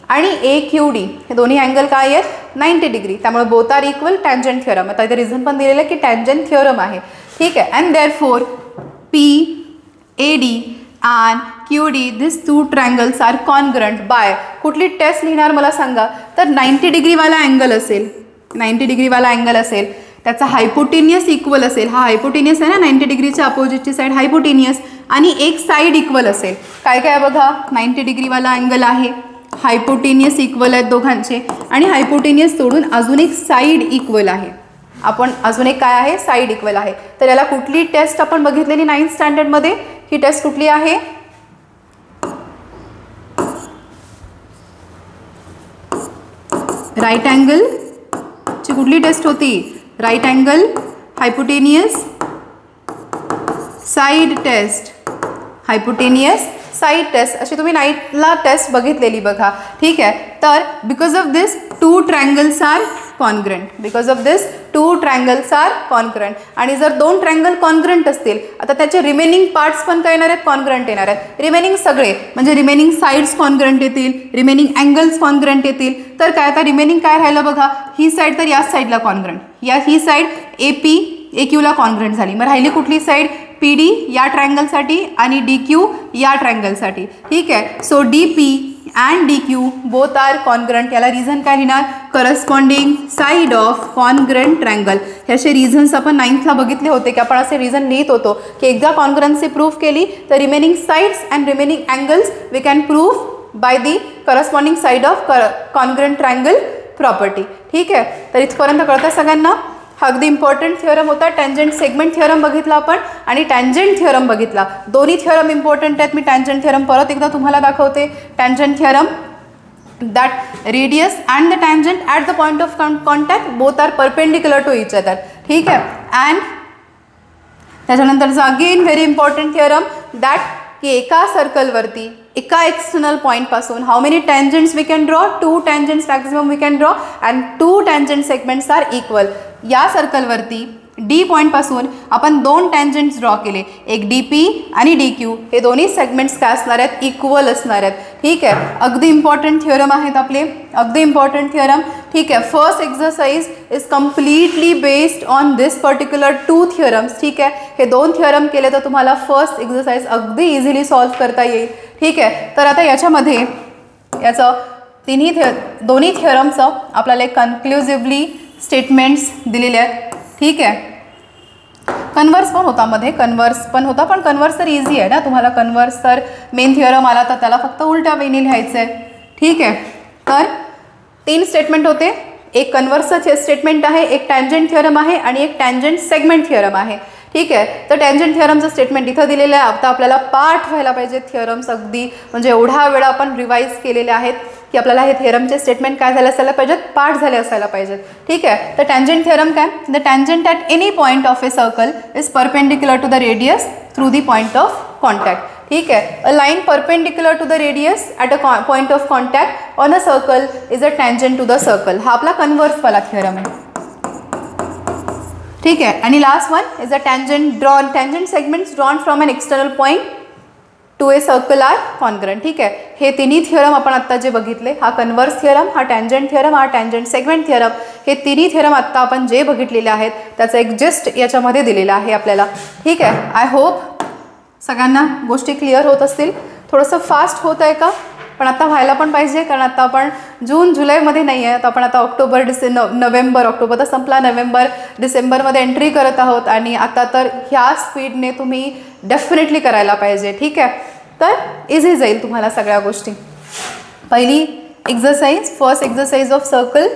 आणि AQD हे दोन्ही अँगल काय आहेत, 90 डिग्री. त्यामुळे both are equal, tangent theorem. आता इथे रिझन पण दिलेलं आहे की टँजंट थिअरम आहे. ठीक आहे, and therefore PAD and QD this 2 triangles are congruent by, कुठली टेस्ट लिहिणार मला सांगा, तर 90 डिग्रीवाला अँगल असेल, 90 डिग्रीवाला अँगल असेल, त्याचा हायपोटेनियस इक्वल असेल. हा हायपोटेनियस आहे ना, 90 डिग्रीच्या अपोजिटची साईड हायपोटेनियस, आणि एक साईड इक्वल असेल. काय काय बघा, 90 डिग्रीवाला अँगल आहे, हायपोटेनियस इक्वल आहेत दोघांचे, आणि हायपोटेनियस सोडून अजून एक साईड इक्वल आहे. आपण अजून एक काय आहे, साईड इक्वल आहे. तर याला कुठली टेस्ट आपण बघितलेली 9th स्टँडर्डमध्ये, ही टेस्ट कुठली आहे, राईट अँगल ची कुठली टेस्ट होती, right angle hypotenuse side test, hypotenuse side test अशी तुम्ही 9thला टेस्ट बघितलेली बघा. ठीक आहे, तर because of this 2 triangles are congruent, because of this 2 triangles are congruent. आणि जर 2 ट्रँगल कॉन्ग्रंट असतील, आता त्याचे रिमेनिंग पार्ट्स पण काय येणार आहेत, कॉन्ग्रंट येणार आहेत. रिमेनिंग सगळे म्हणजे रिमेनिंग साईड्स कॉन्ग्रंट येतील, रिमेनिंग अँगल्स कॉन्ग्रंट येतील. तर काय आता रिमेनिंग काय राहिलं बघा, ही साईड तर याच साईडला कॉन्ग्रंट, ही साईड APAQला कॉन्ग्रंट झाली. मग राहिली कुठली साईड, PD या ट्रँगलसाठी आणि DQ या ट्रँगलसाठी. ठीक आहे, so DP and DQ both are congruent. याला रिझन काय लिहिणार, corresponding side of congruent triangle. हे असे रिझन्स आपण 9thला बघितले होते की आपण असे रिझन लिहित होतो की एकदा कॉन्ग्रन्सी प्रूफ केली तर remaining sides and remaining angles we can proof by the corresponding side of congruent triangle property. ठीक आहे, तर इथपर्यंत कळतं सगळ्यांना. हा अगदी इम्पॉर्टंट थिअरम होता. टँजंट सेगमेंट थिअरम बघितला आपण आणि टँजंट थिअरम बघितला. दोन्ही थिअरम इम्पॉर्टंट आहेत. मी टँजंट थिअरम परत एकदा तुम्हाला दाखवते. Tangent theorem that radius and the tangent at the point of contact both are perpendicular to each other. ठीक आहे, and त्याच्यानंतरचा again very important theorem that की एका सर्कलवरती एका एक्सटर्नल पॉईंटपासून how many tangents we can draw, 2 tangents maximum we can draw and 2 tangent segments are equal. या सर्कलवरती डी पॉईंटपासून आपण 2 टँजंट्स ड्रॉ केले, एक डी पी आणि डी क्यू. हे दोन्ही सेगमेंट्स काय असणार आहेत, इक्वल असणार आहेत. ठीक आहे, अगदी इम्पॉर्टंट थिअरम आहेत आपले, अगदी इम्पॉर्टंट थिअरम. ठीक आहे, first exercise is completely based on this particular 2 theorems. ठीक आहे, हे 2 थिअरम केले तर तुम्हाला फर्स्ट एक्झरसाइज अगदी इझिली सॉल्व्ह करता येईल. ठीक आहे, तर आता याच्यामध्ये याचं दोन्ही थिअरमचं आपल्याला एक कन्क्लुझिव्हली स्टेटमेंट्स दिलेले आहेत. ठीक आहे, कन्वर्स पण होता मध्ये, कन्वर्स पण होता, पण कन्वर्स तर इझी आहे ना तुम्हाला. कन्वर्स तर मेन थिअरम आला तर त्याला फक्त उलट्या वेने लिहायचं आहे. ठीक आहे, तर 3 स्टेटमेंट होते, एक कन्वर्सचं स्टेटमेंट आहे, एक टँजंट थिअरम आहे आणि एक टँजंट सेगमेंट थिअरम आहे. ठीक आहे, तर टँजंट थिअरमचं स्टेटमेंट इथं दिलेलं आहे. आता आपल्याला पाठ व्हायला पाहिजे थिअरम्स अगदी, म्हणजे एवढा वेळा आपण रिवाईज केलेले आहेत की आपल्याला हे थिअरमचे स्टेटमेंट काय झाले असायला पाहिजेत, पाठ झाले असायला पाहिजेत. ठीक आहे, तर टँजंट थिअरम काय, the tangent at any point of a circle is perpendicular to the radius through the point of contact. ठीक आहे, a line perpendicular to the radius at a point of contact on a circle is a tangent to the circle. हा आपला कन्वर्सवाला theorem आहे. ठीक आहे, आणि last one is a tangent segments drawn from an external point to a circle are congruent. ठीक आहे, हे तिन्ही थिअरम आपण आत्ता जे बघितले, हा कन्वर्स थिअरम, हा टँजंट थिअरम, हा टँजंट सेगमेंट थिअरम, हे तिन्ही थिअरम आत्ता आपण जे बघितलेले आहेत त्याचा एक जस्ट याच्यामध्ये दिलेला आहे आपल्याला. ठीक आहे, आय होप सगळ्यांना गोष्टी क्लिअर होत असतील. थोडंसं फास्ट होत आहे का, पण आता व्हायला पण पाहिजे, कारण आता आपण जून जुलैमध्ये नाही आहे, तर आपण आता नोव्हेंबर, ऑक्टोबर तर संपला, नोव्हेंबर डिसेंबरमध्ये एंट्री करत आहोत. आणि आता तर ह्या स्पीडने तुम्ही डेफिनेटली करायला पाहिजे. ठीक आहे, तर इझी जाईल तुम्हाला सगळ्या गोष्टी. पहिली exercise, first exercise of circle.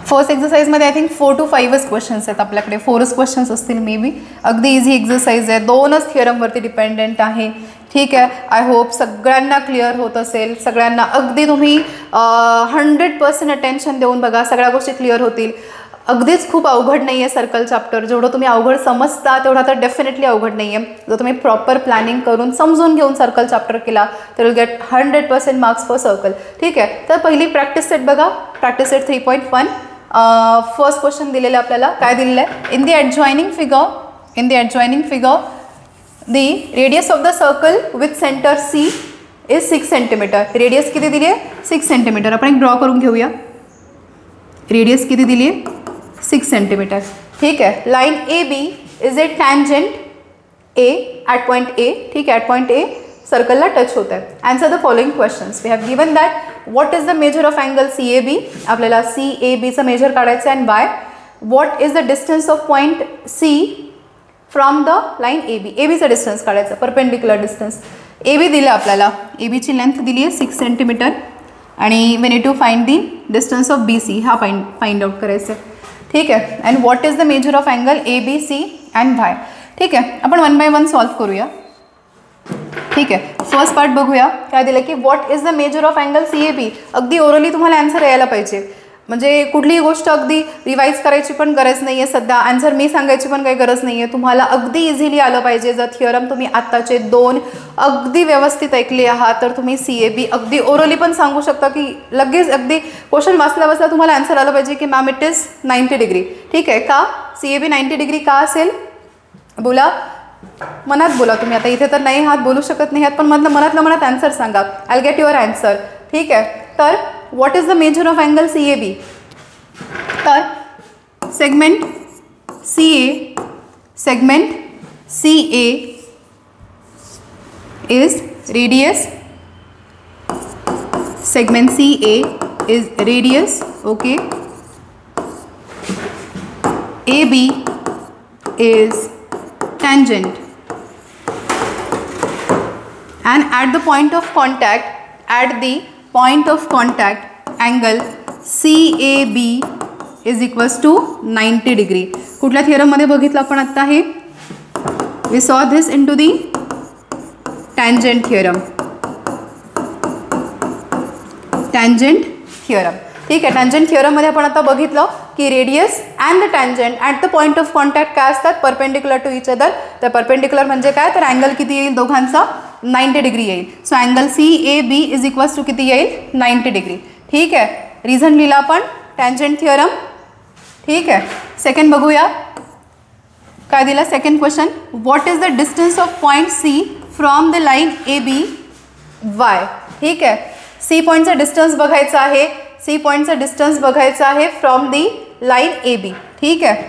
First एक्झरसाइजमध्ये आय थिंक 4 to 5च क्वेश्चन्स आहेत आपल्याकडे, 4च क्वेश्चन्स असतील मे बी. अगदी इझी एक्झरसाइज आहे, 2च थिअरमवरती डिपेंडेंट आहे. ठीक आहे, आय होप सगळ्यांना क्लिअर होत असेल, सगळ्यांना अगदी तुम्ही 100% अटेन्शन देऊन बघा, सगळ्या गोष्टी क्लिअर होतील. अगदीच खूप अवघड नाही आहे सर्कल चॅप्टर, जेवढं तुम्ही अवघड समजता तेवढा तर डेफिनेटली अवघड नाही आहे. जर तुम्ही प्रॉपर प्लॅनिंग करून समजून घेऊन सर्कल चॅप्टर केला तर will get 100% marks for circle. ठीक आहे, तर पहिली प्रॅक्टिस सेट बघा, प्रॅक्टिस सेट 3.1. फर्स्ट क्वेश्चन दिलेलं आपल्याला, काय दिलेलं आहे, in the adjoining figure the radius of the circle with centre C is 6 centimetre. Radius किती दिली आहे, 6 सेंटीमीटर. आपण एक ड्रॉ करून घेऊया. रेडियस किती दिली आहे, 6 सेंटीमीटर. ठीक आहे, line A B is a tangent A at point A. ठीक आहे, ॲट पॉईंट ए सर्कलला टच होत आहे. Answer the following questions. We have given that what is the measure of angle C A B, आपल्याला C A बीचं measure काढायचं आहे. And by what is the distance of point C from the line A B. A बीचं distance काढायचं, perpendicular distance. A B दिलं आपल्याला, ए बीची length दिली आहे 6 सेंटीमीटर आणि we need to find the distance of B C, हा find out करायचं आहे. ठीक आहे, and what is the measure of angle A B C and why. ठीक आहे, आपण 1 by 1 सॉल्व्ह करूया. ठीक आहे, फर्स्ट पार्ट बघूया. काय दिलं की what is the measure of angle C A B. अगदी ओरली तुम्हाला आन्सर यायला पाहिजे, म्हणजे कुठलीही गोष्ट अगदी रिवाईज करायची पण गरज नाही आहे, सध्या आन्सर मी सांगायची पण काही गरज नाही आहे. तुम्हाला अगदी इझिली आलं पाहिजे. जर थिअरम तुम्ही आत्ताचे 2 अगदी व्यवस्थित ऐकले आहात तर तुम्ही सी ए बी अगदी ओरली पण सांगू शकता, की लगेच अगदी क्वेश्चन वाचल्या वाचल्या तुम्हाला आन्सर आलं पाहिजे की मॅम इट इज 90 डिग्री. ठीक आहे, का सी ए बी 90 डिग्री का असेल, बोला, मनात बोला तुम्ही. आता इथे तर नाही हात बोलू शकत नाही आहात, पण मनातल्या मनात आन्सर सांगा. I will get your answer. ठीक आहे, तर what is the measure of angle C A B. तर segment C A is radius, segment C A is radius. Okay, A B is tangent and at the point of contact angle CAB is equals to 90 degree. कुठल्या theorem मध्ये बघितलं आपण आता हे, we saw this into the tangent theorem. ठीक आहे, tangent थिअरममध्ये आपण आता बघितलं की radius and the tangent at the point of contact काय असतात, परपेंडिक्युलर टू इच अदर. तर परपेंडिक्युलर म्हणजे काय, तर अँगल किती येईल दोघांचा, 90 डिग्री येईल. So angle CAB is equals to किती येईल 90 डिग्री. ठीक आहे, रिझन लिहिला आपण टँजंट थिअरम. ठीक आहे, सेकंड बघूया काय दिला. Second question, what is the distance of point C from the line ABY. ठीक आहे, C पॉईंटचा डिस्टन्स बघायचा आहे. C पॉईंटचा डिस्टन्स बघायचा आहे फ्रॉम दी लाईन AB. ठीक आहे,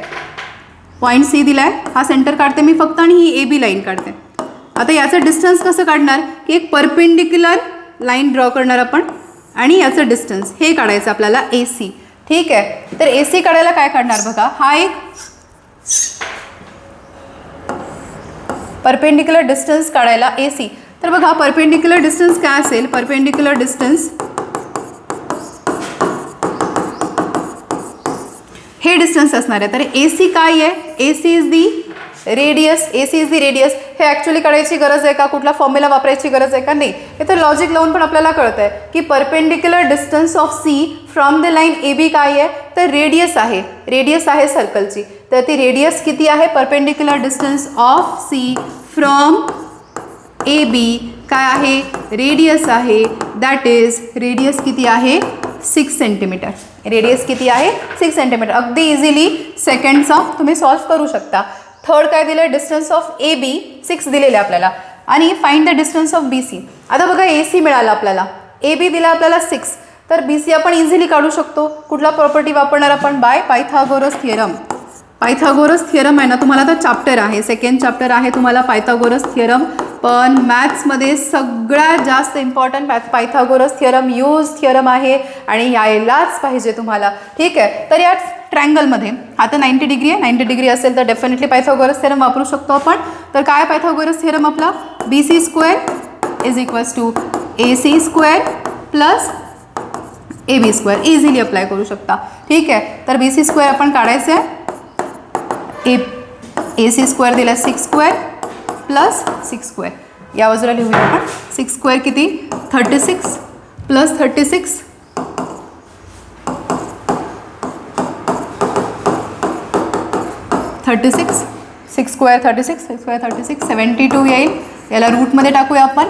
पॉईंट C दिला आहे, हा सेंटर काढते मी फक्त आणि ही AB लाईन काढते. आता याचं डिस्टन्स कसं काढणार की एक परपेंडिक्युलर लाईन ड्रॉ करणार आपण आणि याचं डिस्टन्स हे काढायचं आपल्याला AC. ठीक आहे, तर AC काढायला काय काढणार बघा, हा एक परपेंडिक्युलर डिस्टन्स काढायला AC. तर बघा परपेंडिक्युलर डिस्टन्स काय असेल, परपेंडिक्युलर डिस्टन्स हे डिस्टन्स असणार आहे. तर AC काय आहे, AC is the radius. AC is the radius. हे ॲक्च्युली काढायची गरज आहे का, कुठला फॉर्म्युला वापरायची गरज आहे का, नाही. हे तर लॉजिक लावून पण आपल्याला कळतं आहे की perpendicular distance of C from the line AB काय आहे, तर रेडियस आहे. रेडियस आहे सर्कलची. तर ती रेडियस किती आहे, perpendicular distance of C from AB काय आहे, रेडियस आहे. दॅट इज रेडियस किती आहे 6 सेंटीमीटर. रेडियस किती आहे 6 सेंटीमीटर. अगदी इझिली सेकंडचा तुम्ही सॉल्व्ह करू शकता. थर्ड काय दिलं, डिस्टन्स ऑफ AB 6 दिलेले आपल्याला आणि find the distance of BC. आता बघा AC मिळाला आपल्याला, AB दिला आपल्याला 6, तर BC आपण इझिली काढू शकतो. कुठला प्रॉपर्टी वापरणार आपण, bye Pythagoras theorem. Pythagoras theorem आहे ना, तुम्हाला तर चॅप्टर आहे, सेकंड चॅप्टर आहे तुम्हाला पायथागोरस थिअरम. पण मॅथ्समध्ये सगळ्यात जास्त important Pythagoras theorem use theorem आहे आणि यायलाच पाहिजे तुम्हाला. ठीक आहे, तर या ट्रँगलमध्ये आता 90 डिग्री आहे, 90 डिग्री असेल तर डेफिनेटली पायथागोरस थिअरम वापरू शकतो आपण. तर काय पायथागोरस थिअरम आपला, BC square is equals to AC square plus AB square. Easily apply करू शकता. ठीक आहे, तर BC स्क्वेअर आपण काढायचं आहे. AC स्क्वेअर दिला 6 स्क्वेअर प्लस 6 स्क्वेअर. या बाजूला लिहूया आपण. 6 स्क्वेअर किती 36 प्लस 36 36 6 स्क्वेअर 36 6 स्क्वेअर 36 72 येईल. याला रूटमध्ये टाकूया आपण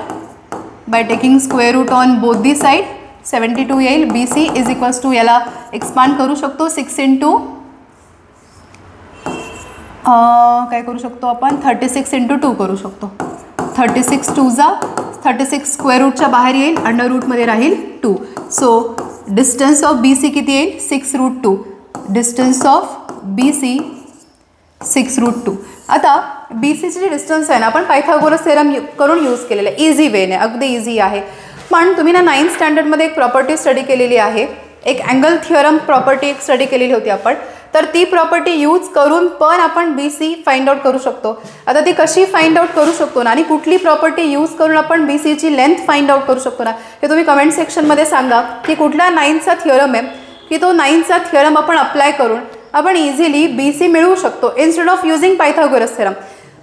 by taking square root on both the side. 72 येईल. BC इज इक्वल्स टू याला एक्सपांड करू शकतो 6 इंटू काय करू शकतो आपण 36 इंटू 2 करू शकतो. 36 2 जा 36 स्क्वेअर रूटच्या बाहेर येईल, अंडर रूटमध्ये राहील 2. सो डिस्टन्स ऑफ BC किती येईल 6 root 2. Distance of BC 6 root 2. आता BCची जी डिस्टन्स आहे ना आपण पायथागोरस थिअरम करून यूज केलेलं आहे. इझी वेने, अगदी इझी आहे. पण तुम्ही ना 9th स्टँडर्डमध्ये एक प्रॉपर्टी स्टडी केलेली आहे, एक अँगल थिअरम प्रॉपर्टी एक स्टडी केलेली होती आपण. तर ती प्रॉपर्टी यूज करून पण आपण BC फाइंड आउट करू शकतो. आता ती कशी फाइंड आउट करू शकतो ना आणि कुठली प्रॉपर्टी यूज करून आपण BCची लेंथ फाइंड आउट करू शकतो ना, हे तुम्ही कमेंट सेक्शनमध्ये सांगा की कुठला 9th चा थिअरम आहे की तो 9th चा थिअरम आपण अप्लाय करून आपण इझिली BC मिळवू शकतो instead of using Pythagoras theorem.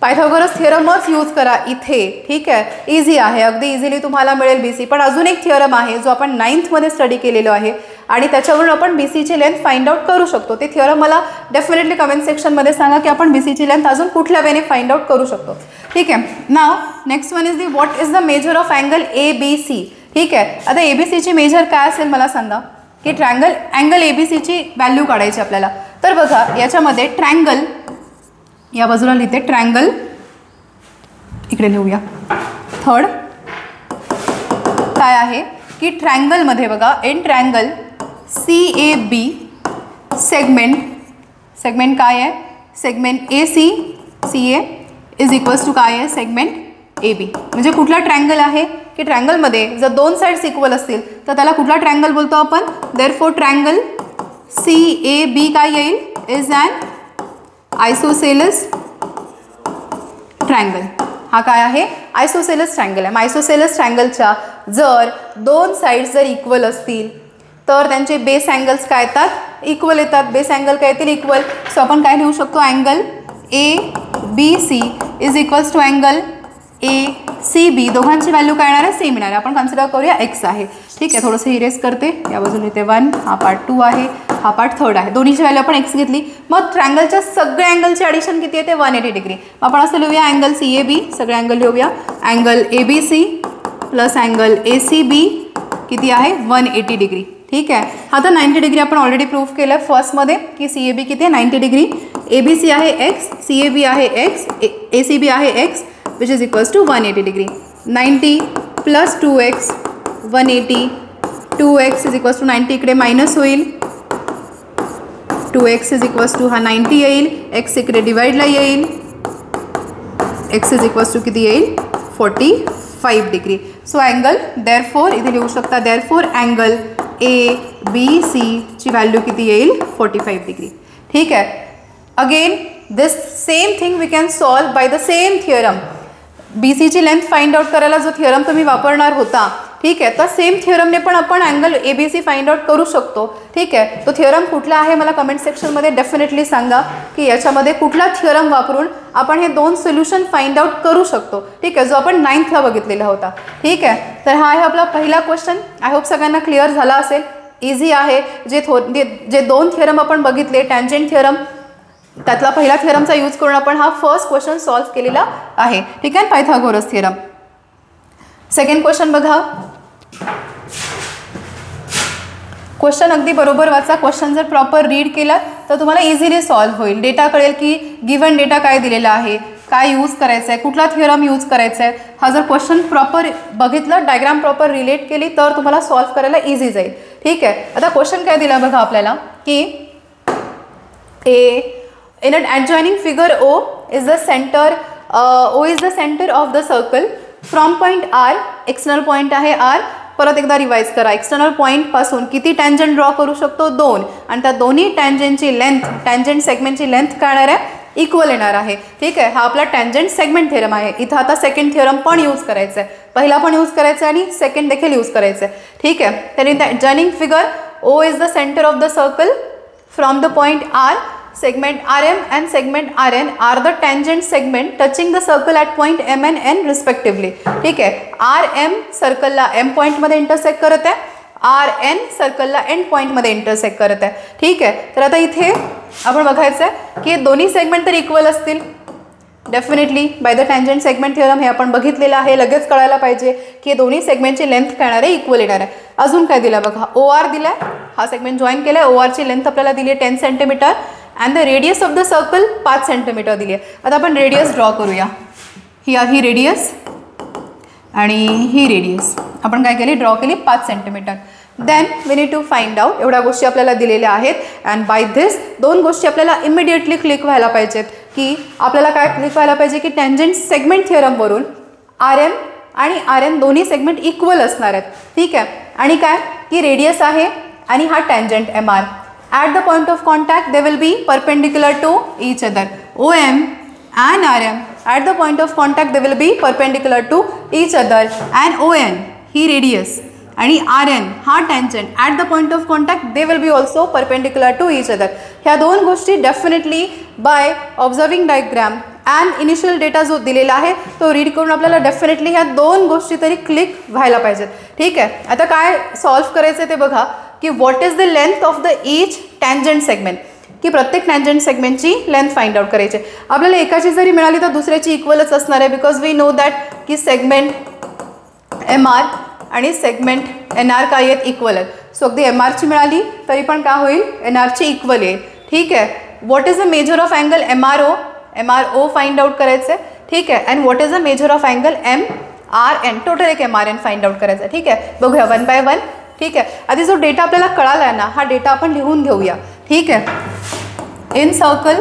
Pythagoras थिअरमच यूज करा इथे. ठीक आहे, इझी आहे, अगदी इझिली तुम्हाला मिळेल BC. पण अजून एक थिअरम आहे जो आपण 9th मध्ये स्टडी केलेलो आहे आणि त्याच्यावरून आपण BCची लेंथ फाइंड आउट करू शकतो. ते थिअरम मला डेफिनेटली कमेंट सेक्शनमध्ये सांगा की आपण BCची लेंथ अजून कुठल्या वेने फाइंड आउट करू शकतो. ठीक आहे, now next one is the what is the measure of angle ABC. ठीक आहे, आता ABCची मेजर काय असेल मला सांगा की अँगल ABCची व्हॅल्यू काढायची आपल्याला. तर बघा याच्यामध्ये ट्रँगल या बाजूला लिहिते, ट्रँगल इकडे लिहूया. थर्ड काय आहे की ट्रँगलमध्ये बघा इन ट्रँगल CAB सेगमेंट काय आहे, segment AC CA is equals to काय आहे सेगमेंट AB. म्हणजे कुठला ट्रँगल आहे की ट्रँगलमध्ये जर दोन साईड्स इक्वल असतील तर त्याला कुठला ट्रँगल बोलतो आपण. देअरफॉर ट्रँगल CAB काय येईल इज ॲन आयसोसेलस ट्रँगल. हा काय आहे आयसोसेलस ट्रँगल आहे. आयसोसेलस ट्रँगलच्या जर दोन साईड्स जर इक्वल असतील तर त्यांचे बेस अँगल्स काय येतात इक्वल येतात. बेस अँगल काय येतील इक्वल. सो आपण काय लिहू शकतो angle ABC is equals to angle ACB. दोघांची व्हॅल्यू काय येणार आहे सेम येणार आहे. आपण कन्सिडर करूया x आहे. ठीक आहे, थोडंसं इरेज करते. या बाजूला इथे 1 हा पार्ट 2 आहे हा पार्ट थर्ड आहे. दोन्हीची व्हॅल्यू आपण एक्स घेतली. मग ट्रँगलच्या सगळ्या अँगलचे ॲडिशन किती येते 180 डिग्री. आपण असं लिहूया अँगल CAB, सगळे अँगल लिहूया. Angle ABC plus angle ACB किती आहे 180 डिग्री. ठीक आहे. हा तर 90 डिग्री आपण ऑलरेडी प्रूव्ह केलं आहे फर्स्टमध्ये की CAB किती आहे 90 डिग्री. ABC आहे x, CAB आहे x, ACB आहे x which is equals to 180 degree. 90 plus 2x 180, 2x is equals to 90 इकडे मायनस होईल. 2x इज इक्वल्स टू हा 90 येईल, x इकडे डिवाइडला येईल, x इज इक्वल्स टू किती येईल 45 डिग्री. सो अँगल देअरफोर इथे लिहू शकता देअरफोर अँगल ABC ची व्हॅल्यू किती येईल 45 डिग्री. ठीक आहे. Again this same thing we can solve by the same theorem. BC ची लेंथ फाइंड आउट करायला जो थिअरम तुम्ही वापरणार होता, ठीक आहे, तर सेम थिअरमने पण आपण अँगल ABC फाइंड आउट करू शकतो. ठीक आहे. तो थिअरम कुठला आहे मला कमेंट सेक्शनमध्ये डेफिनेटली सांगा की याच्यामध्ये कुठला थिअरम वापरून आपण हे दोन सोल्युशन फाइंड आउट करू शकतो. ठीक आहे, जो आपण 9thला बघितलेला होता. ठीक आहे. तर हा आहे आपला पहिला क्वेश्चन. आय होप सगळ्यांना क्लिअर झाला असेल. इझी आहे. जे दोन थिअरम आपण बघितले टँजंट थिअरम, त्यातला पहिला थिअरमचा यूज करून आपण हा फर्स्ट क्वेश्चन सॉल्व्ह केलेला आहे. ठीक आहे. Pythagoras theorem. सेकंड क्वेश्चन बघा. क्वेश्चन अगदी बरोबर वाचा. क्वेश्चन जर प्रॉपर रीड केला तर तुम्हाला इझिली सॉल्व्ह होईल. डेटा कळेल की गिवन डेटा काय दिलेला आहे, काय यूज करायचं आहे, कुठला थिअरम यूज करायचा आहे. हा जर क्वेश्चन प्रॉपर बघितलं, डायग्राम प्रॉपर रिलेट केली तर तुम्हाला सॉल्व्ह करायला इझी जाईल. ठीक आहे. आता क्वेश्चन काय दिला बघा आपल्याला की in an adjoining figure O is the center of the circle from point R. External point आहे R. परत एकदा रिवाइज करा. एक्सटर्नल पॉईंट पासून किती टँजंट ड्रॉ करू शकतो 2, आणि त्या दोन्ही टँजंटची लेंथ, टँजंट सेगमेंटची लेंथ काय येणार आहे इक्वल येणार आहे. ठीक आहे. हा आपला टँजंट सेगमेंट थिअरम आहे. इथं आता सेकंड थिअरम पण यूज करायचं आहे. पहिला पण यूज करायचा आहे आणि सेकंड देखील यूज करायचं आहे. ठीक आहे. तर in the adjoining figure O is the center of the circle from the point R. Segment RM and segment RN are the tangent segment touching the circle at point M and N respectively. ठीक आहे. RM सर्कलला M पॉईंटमध्ये intersect करत आहे, RN सर्कलला end पॉईंटमध्ये intersect करत आहे. ठीक आहे. तर आता इथे आपण बघायचं आहे की दोन्ही सेगमेंट तर इक्वल असतील. Definitely by the tangent segment theorem हे आपण बघितलेलं आहे. लगेच कळायला पाहिजे की दोन्ही सेगमेंटची लेंथ काय येणार आहे इक्वल येणार आहे. अजून काय दिलं बघा. OR दिला आहे. हा सेगमेंट जॉईन केला आहे. ORची लेंथ आपल्याला दिली आहे 10 centimetre and the radius of the circle 5 centimetre दिली आहे. आता आपण रेडियस ड्रॉ करूया. ही रेडियस आणि ही रेडियस आपण काय केली ड्रॉ केली 5 centimetre. Then we need to find out. एवढ्या गोष्टी आपल्याला दिलेल्या आहेत अँड बाय दिस दोन गोष्टी आपल्याला इमिडिएटली क्लिक व्हायला पाहिजेत की आपल्याला काय क्लिक व्हायला पाहिजे की टँजंट सेगमेंट थिअरमवरून RM आणि RN दोन्ही सेगमेंट इक्वल असणार आहेत. ठीक आहे. आणि काय की रेडियस आहे आणि हा tangent MR. At the point of contact they will be perpendicular to each other. OM and RM at the point of contact they will be perpendicular to each other and ON he radius आणि RN हा tangent at the point of contact they will be also perpendicular to each other. ह्या दोन गोष्टी definitely by observing diagram and initial data जो दिलेला आहे तो read करून आपल्याला डेफिनेटली ह्या दोन गोष्टी तरी क्लिक व्हायला पाहिजेत. ठीक आहे. आता काय सॉल्व्ह करायचं ते बघा की what is the length of the each tangent segment, की प्रत्येक टँजंट सेगमेंटची लेंथ फाइंड आउट करायची. आपल्याला एकाची जरी मिळाली तर दुसऱ्याची इक्वलच असणार आहे बिकॉज वी नो दॅट की सेगमेंट MR आणि सेगमेंट NR काय आहेत इक्वल आहेत. सो अगदी MRची मिळाली तरी पण काय होईल NRची इक्वल येईल. ठीक आहे. What is the measure of angle MRO find out करायचं आहे. ठीक आहे. And what is the measure of angle MRN, total एक MRN फाइंड आउट करायचं आहे. ठीक आहे. बघूया 1 by 1. ठीक आहे. आधी जो डेटा आपल्याला कळाला आहे ना हा डेटा आपण लिहून घेऊया. ठीक आहे. इन सर्कल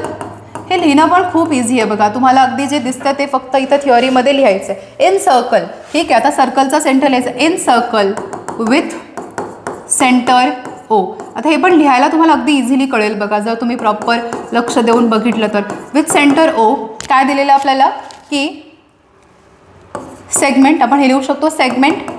हे लिहिणं पण खूप इझी आहे बघा. तुम्हाला अगदी जे दिसतं ते फक्त इथं थिअरीमध्ये लिहायचं आहे. In circle. ठीक आहे. आता सर्कलचा सेंटर लिहायचं. In circle with centre O. आता हे पण लिहायला तुम्हाला अगदी इझिली कळेल बघा जर तुम्ही प्रॉपर लक्ष देऊन बघितलं तर. विथ सेंटर O काय दिलेलं आपल्याला की सेगमेंट आपण हे लिहू शकतो segment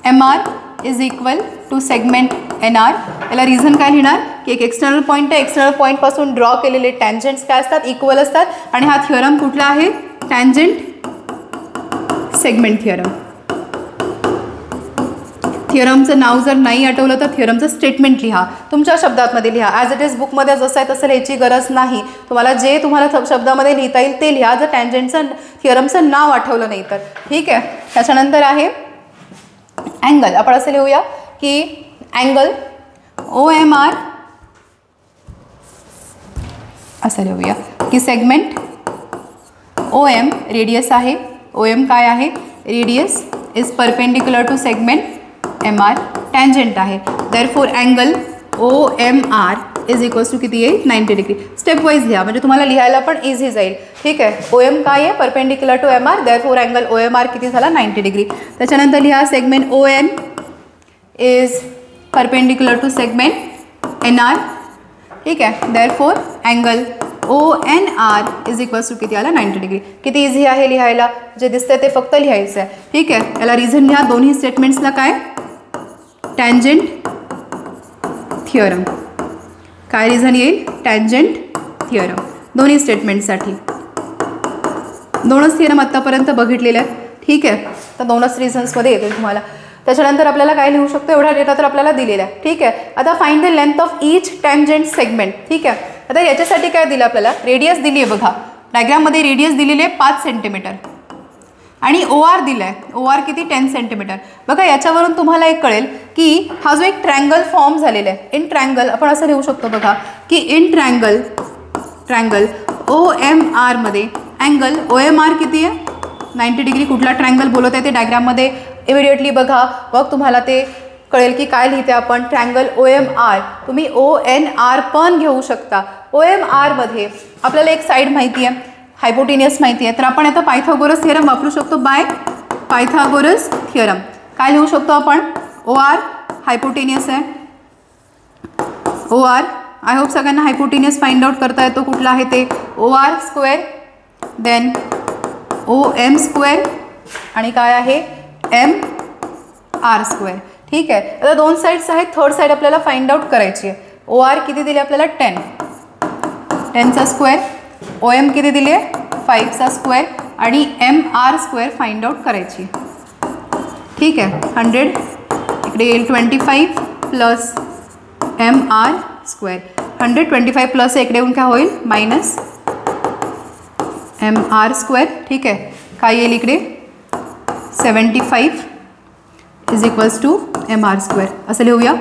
MR is equal to segment NR. याला रिझन काय लिहिणार की एक एक्सटर्नल पॉईंट आहे. एक्सटर्नल पॉईंटपासून ड्रॉ केलेले टँजंट्स काय असतात इक्वल असतात आणि हा थिअरम कुठला आहे टँजंट सेगमेंट थिअरम. थिअरमचं नाव जर नाही आठवलं तर थिअरमचं स्टेटमेंट लिहा, तुमच्या शब्दांमध्ये लिहा. ॲज इट इज बुकमध्ये जसं आहे तसं लिहायची गरज नाही. तुम्हाला जे तुम्हाला शब्दामध्ये लिहिता येईल ते लिहा, जर टँजंटचं थिअरमचं नाव आठवलं नाही तर. ठीक आहे. त्याच्यानंतर आहे अँगल. आपण असं लिहूया की अँगल OMR असं लिहूया की सेगमेंट OM रेडियस आहे. OM काय आहे? Radius is perpendicular to segment MR tangent आहे. Therefore angle OMR is equals to किती येईल? 90 डिग्री. स्टेप वाईज लिहा म्हणजे तुम्हाला लिहायला पण इझी जाईल. ठीक आहे. OM काय आहे? Perpendicular to MR. Therefore angle OMR किती झाला? 90 डिग्री. त्याच्यानंतर लिहा segment ON is perpendicular to segment NR. ठीक आहे. Therefore angle ONR is equals to किती आला? 90 डिग्री. किती इझी आहे लिहायला, जे दिसतंय ते फक्त लिहायचं आहे. ठीक आहे. याला रिझन लिहा. दोन्ही स्टेटमेंट्सला काय? Tangent theorem. काय रिझन येईल? Tangent theorem. दोन्ही स्टेटमेंटसाठी. दोनच थिअरम आत्तापर्यंत बघितलेले आहेत. ठीक आहे. तर दोनच रिझन्समध्ये येतील तुम्हाला. त्याच्यानंतर आपल्याला काय लिहू शकतो? एवढा डेटा तर आपल्याला दिलेला आहे. ठीक आहे. आता find the length of each tangent segment. ठीक आहे. आता याच्यासाठी काय दिलं आपल्याला? रेडियस दिली आहे बघा. डायग्राममध्ये रेडियस दिलेली आहे 5 सेंटीमीटर आणि OR दिला आहे. OR किती? 10 सेंटीमीटर. बघा याच्यावरून तुम्हाला एक कळेल की हा जो एक ट्रँगल फॉर्म झालेला आहे, इन ट्रँगल आपण असं लिहू शकतो बघा की इन ट्रँगल OMR मध्ये अँगल OMR किती आहे? 90 डिग्री. कुठला ट्रँगल बोलत आहे ते डायग्राममध्ये इमिडिएटली बघा. मग तुम्हाला ते कळेल की काय लिहिते आपण. Triangle OMR. तुम्ही ONR पण घेऊ शकता. OMR मध्ये आपल्याला एक साईड माहिती आहे, हायपोटेनियस माहिती आहे. तर आपण आता पायथागोरस थिअरम वापरू शकतो. बाय पायथागोरस थिअरम काय लिहू शकतो आपण? OR हायपोटेनियस आहे. OR आय होप सगळ्यांना हायपोटेनियस फाइंड आउट करता येतो कुठला आहे ते. OR square then OM square आणि काय आहे? MR square. ठीक आहे. आता दोन साईड्स आहेत. थर्ड साईड आपल्याला फाइंड आउट करायची आहे. OR किती दिली आपल्याला? 10चा स्क्वेअर. OM किती दिली आहे? 5चा स्क्वेअर आणि MR स्क्वेअर फाइंड आउट करायची. ठीक आहे. 100 इकडे येईल 25 प्लस MR स्क्वेअर. 125 प्लस इकडे येऊन काय होईल? Minus MR square. ठीक आहे. काय येईल इकडे? 75 is equals to MR square. असं लिहूया,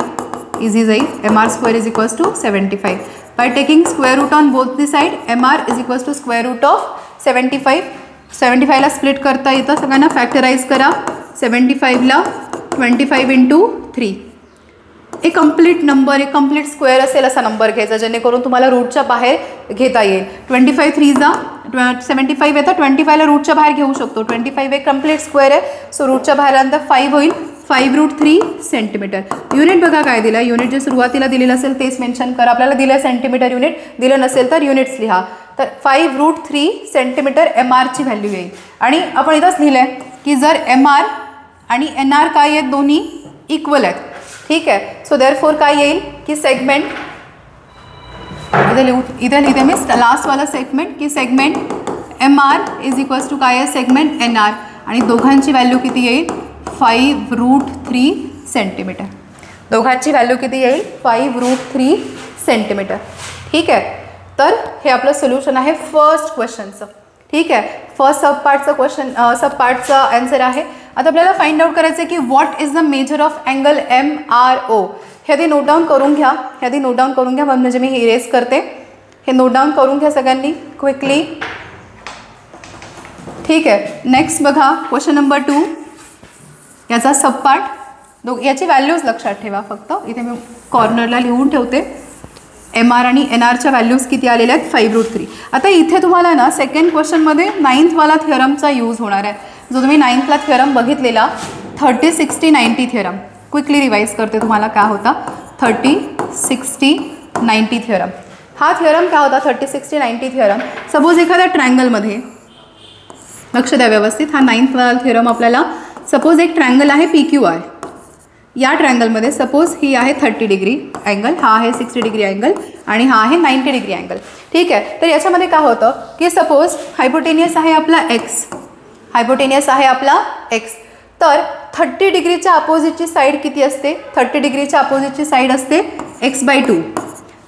इझी जाईल. MR square is equals to 75. By taking square root on both the side MR is equals to square root of 75. 75ला स्प्लिट करता येतं सगळ्यांना. फॅक्टराईज करा. 75ला 25 इंटू 3. एक कंप्लीट नंबर, एक कंप्लीट स्क्वेअर असेल असा नंबर घ्यायचा जेणेकरून तुम्हाला रूटच्या बाहेर घेता येईल. 25 3 75 येतं. 25ला रूटच्या बाहेर घेऊ शकतो. 25 एक कंप्लीट स्क्वेअर आहे. सो रूटच्या बाहेर नंतर 5 होईल. 5√3 सेंटीमीटर. युनिट बघा काय दिलं. युनिट जे सुरुवातीला दिलेलं असेल तेच मेन्शन करा. आपल्याला दिलं सेंटीमीटर युनिट, दिलं नसेल तर युनिट्स लिहा. तर 5√3 सेंटीमीटर MRची व्हॅल्यू येईल. आणि आपण इथंच लिहिलं आहे की जर MR आणि NR काय आहेत? दोन्ही इक्वल आहेत. ठीक आहे. सो देअरफॉर काय येईल की सेगमेंट, इथे लिहिते मी लास्टवाला सेगमेंट की segment MR is equals to काय आहे? Segment NR. आणि दोघांची व्हॅल्यू किती येईल? 5√3 सेंटीमीटर. दोघांची व्हॅल्यू किती येईल? 5√3 सेंटीमीटर. ठीक आहे. तर हे आपलं सोल्युशन आहे फर्स्ट क्वेश्चनचं. ठीक आहे. फर्स्ट सब पार्टचा आन्सर आहे. आता आपल्याला फाइंड आउट करायचं आहे की what is the measure of angle MRO. हे आधी नोट डाऊन करून घ्या. म्हणजे मी इरेज करते. हे नोट डाऊन करून घ्या सगळ्यांनी क्विकली. ठीक आहे. नेक्स्ट बघा क्वेश्चन नंबर 2. याचा सब पार्ट याची व्हॅल्यूज लक्षात ठेवा. फक्त इथे मी कॉर्नरला लिहून ठेवते. MR आणि NRच्या व्हॅल्यूज किती आलेल्या आहेत? 5√3. आता इथे तुम्हाला ना सेकंड क्वेश्चनमध्ये 9thवाला थिअरमचा यूज होणार आहे. जो तुम्ही 9thला थिअरम बघितलेला 30, 60, 90 थिअरम. क्विकली रिवाइज करते तुम्हाला काय होता. 30, 60, 90 थिअरम. हा थिअरम काय होता? 30, 60, 90 थिअरम. सपोज एखाद्या ट्रँगलमध्ये, लक्ष द्या व्यवस्थित, हा 9thवाला थिअरम आपल्याला, सपोज एक ट्रँगल आहे PQR. या ट्रँगलमध्ये सपोज ही आहे 30 डिग्री अँगल, हा आहे 60 डिग्री अँगल आणि हा आहे 90 डिग्री अँगल. ठीक आहे. तर याच्यामध्ये काय होतं की सपोज हायपोटेनियस आहे आपला X. तर 30 डिग्रीच्या अपोजिटची साईड किती असते? 30 डिग्रीच्या अपोजिटची साईड असते x/2.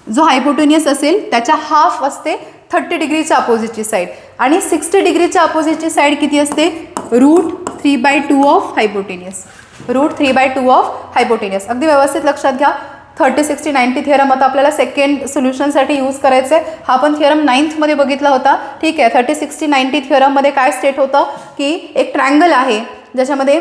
जो हायपोटेनियस असेल त्याच्या हाफ असते 30 डिग्रीच्या अपोजिटची साईड. आणि 60 डिग्रीच्या अपोजिटची साईड किती असते? √3/2 ऑफ हायपोटेनियस. √3/2 of hypotenuse. अगदी व्यवस्थित लक्षात घ्या. 30, 60, 90 थिअरम आता आपल्याला सेकंड सोल्युशनसाठी यूज करायचं आहे. हा आपण थिअरम 9thमध्ये बघितला होता. ठीक आहे. 30, 60, 90 थिअरममध्ये काय स्टेट होतं की एक ट्रायंगल आहे ज्याच्यामध्ये